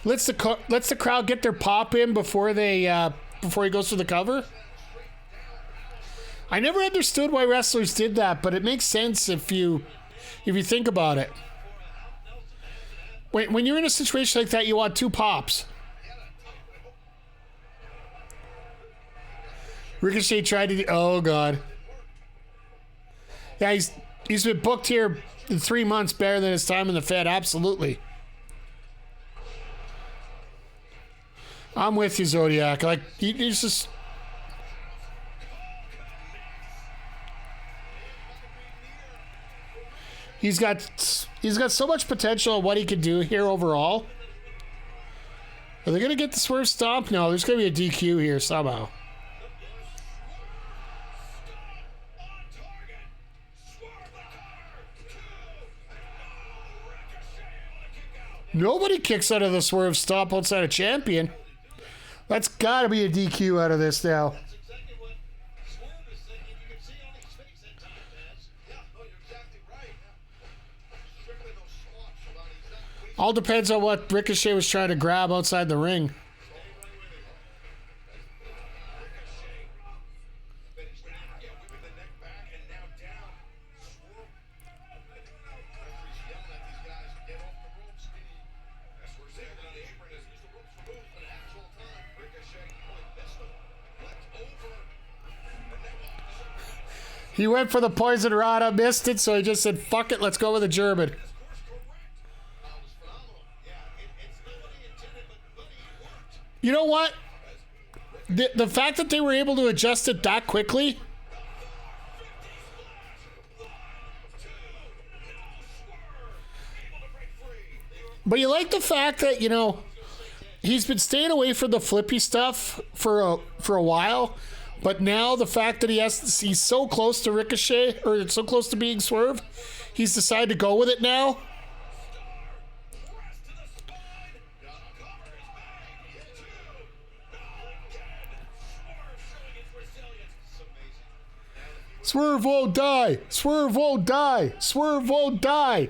Lets the crowd get their pop in before he goes for the cover. I never understood why wrestlers did that, but it makes sense if you think about it. When you're in a situation like that, you want 2 pops. Ricochet tried to. Oh God. Yeah, he's been booked here in 3 months better than his time in the Fed. Absolutely. I'm with you, Zodiac. Like he's just. He's got so much potential on what he could do here overall. Are they gonna get the Swerve stomp? No, there's gonna be a DQ here somehow. Nobody kicks out of the Swerve stomp outside a champion. That's gotta be a DQ out of this now. All depends on what Ricochet was trying to grab outside the ring. He went for the poison rana, missed it, so he just said, fuck it, let's go with the German. You know what? The fact that they were able to adjust it that quickly. But you like the fact that, he's been staying away from the flippy stuff for a while. But now the fact that he's so close to Ricochet, or so close to being Swerve, he's decided to go with it now. Swerve won't die. Swerve won't die. Swerve won't die.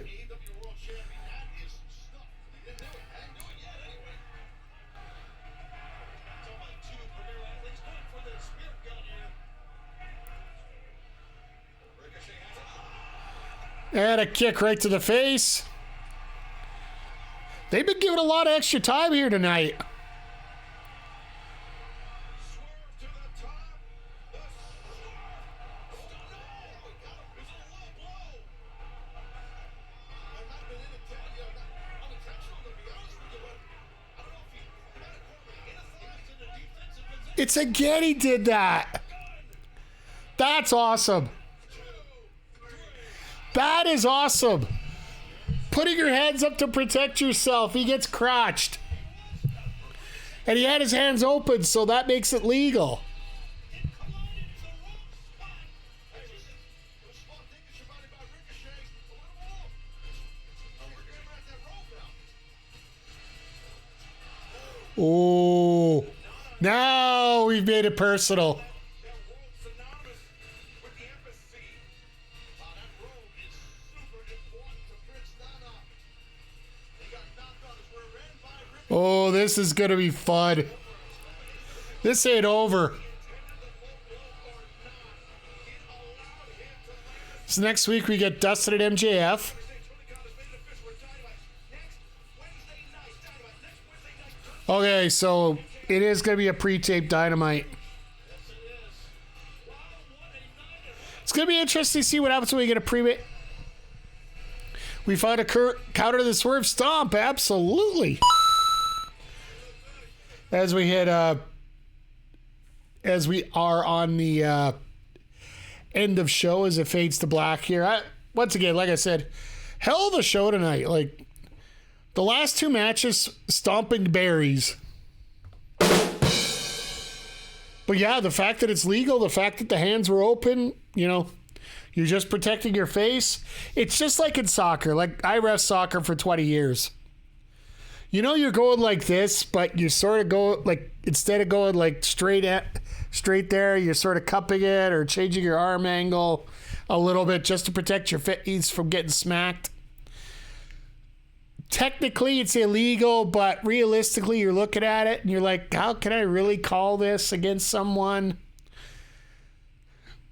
And a kick right to the face. They've been given a lot of extra time here tonight. It's again he did that. That's awesome. That is awesome. Putting your hands up to protect yourself. He gets crotched. And he had his hands open, so that makes it legal. Oh, now we've made it personal. Oh, this is going to be fun. This ain't over. So next week we get Dustin at MJF. Okay, so it is going to be a pre-taped Dynamite. It's going to be interesting to see what happens when we get a pre. We find a counter to the Swerve Stomp. Absolutely. As we hit, as we are on the end of show as it fades to black here. Once again, like I said, hell of a show tonight. Like, the last two matches, stomping berries. But yeah, the fact that it's legal, the fact that the hands were open, you know, you're just protecting your face. It's just like in soccer. Like, I ref soccer for 20 years. You know, you're going like this, but you sort of go, like, instead of going like straight there, you're sort of cupping it or changing your arm angle a little bit just to protect your face from getting smacked. Technically, it's illegal, but realistically, you're looking at it and you're like, how can I really call this against someone?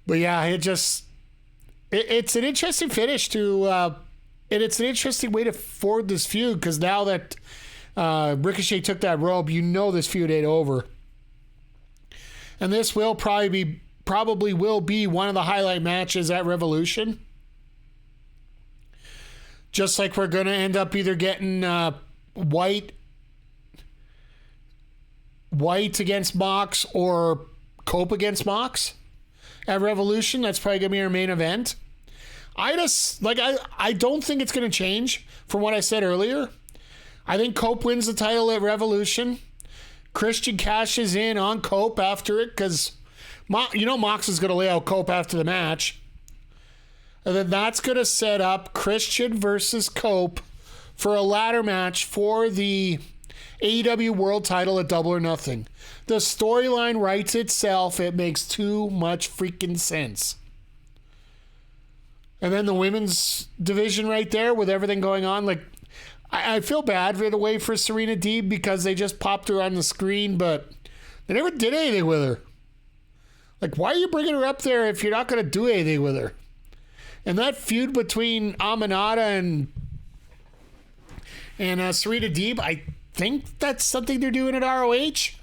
But yeah, it's an interesting finish to, and it's an interesting way to forward this feud, because now that Ricochet took that robe, you know this feud ain't over. And this will probably will be one of the highlight matches at Revolution. Just like we're going to end up either getting White against Mox or Cope against Mox at Revolution. That's probably going to be our main event. I don't think it's going to change from what I said earlier. I think Cope wins the title at Revolution. Christian cashes in on Cope after it, because Mox is going to lay out Cope after the match. And then that's going to set up Christian versus Cope for a ladder match for the AEW World title at Double or Nothing. The storyline writes itself. It makes too much freaking sense. And then the women's division right there with everything going on. Like, I feel bad in a way for Serena Deeb, because they just popped her on the screen, but they never did anything with her. Like, why are you bringing her up there if you're not going to do anything with her? And that feud between Aminata and Serena Deeb, I think that's something they're doing at ROH.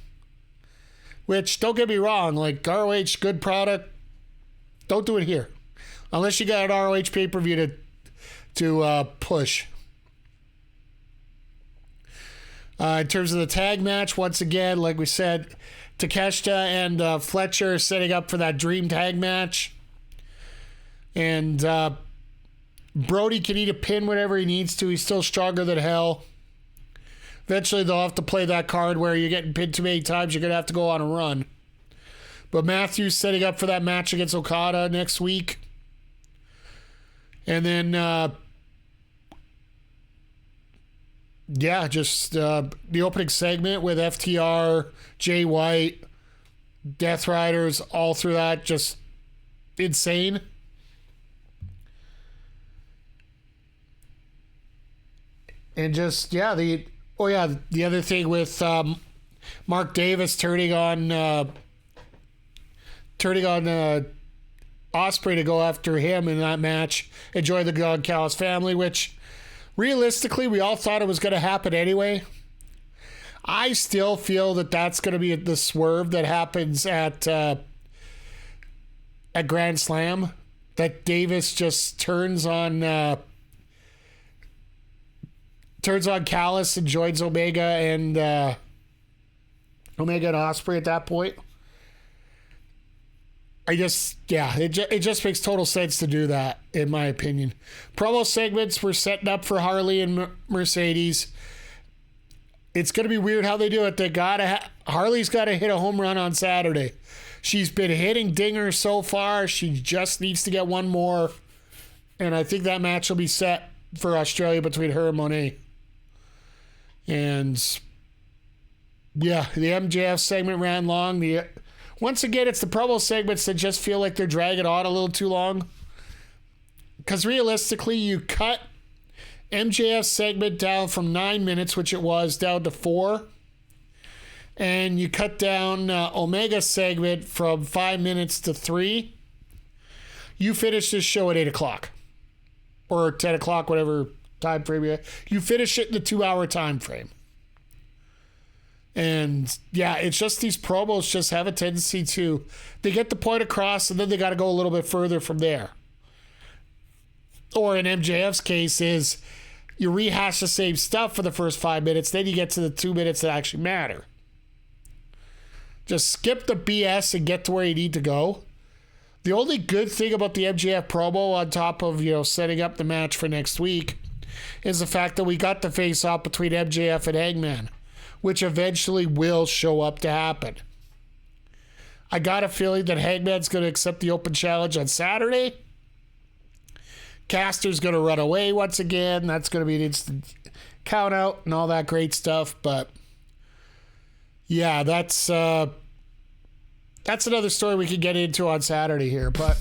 Which, don't get me wrong, like, ROH, good product. Don't do it here. Unless you got an ROH pay-per-view to push. In terms of the tag match, once again, like we said, Takeshita and Fletcher setting up for that dream tag match. And Brody can eat a pin whenever he needs to. He's still stronger than hell. Eventually, they'll have to play that card where you're getting pinned too many times, you're going to have to go on a run. But Matthews setting up for that match against Okada next week. And then, just the opening segment with FTR, Jay White, Death Riders, all through that, just insane. And just, the other thing with Mark Davis turning on Ospreay to go after him in that match. Enjoy the God Callis family, which realistically we all thought it was going to happen anyway. I still feel that that's going to be the swerve that happens at Grand Slam. That Davis just turns on Callis and joins Omega and Ospreay at that point. It just makes total sense to do that, in my opinion. Promo segments were setting up for Harley and Mercedes. It's going to be weird how they do it. Harley's got to hit a home run on Saturday. She's been hitting dingers so far. She just needs to get one more. And I think that match will be set for Australia between her and Monet. And the MJF segment ran long. Once again, it's the promo segments that just feel like they're dragging on a little too long. Because realistically, you cut MJF segment down from 9 minutes, which it was, down to 4. And you cut down Omega segment from 5 minutes to 3. You finish this show at 8 o'clock. Or 10 o'clock, whatever time frame you have. You finish it in the 2-hour time frame. And yeah, it's just these promos just have a tendency to, they get the point across and then they got to go a little bit further from there. Or in MJF's case is you rehash the same stuff for the first 5 minutes, then you get to the 2 minutes that actually matter. Just skip the BS and get to where you need to go. The only good thing about the MJF promo on top of, setting up the match for next week is the fact that we got the face-off between MJF and Hangman, which eventually will show up to happen. I got a feeling that Hangman's going to accept the open challenge on Saturday. Caster's going to run away once again. That's going to be an instant count out and all that great stuff. But yeah, that's another story we could get into on Saturday here. But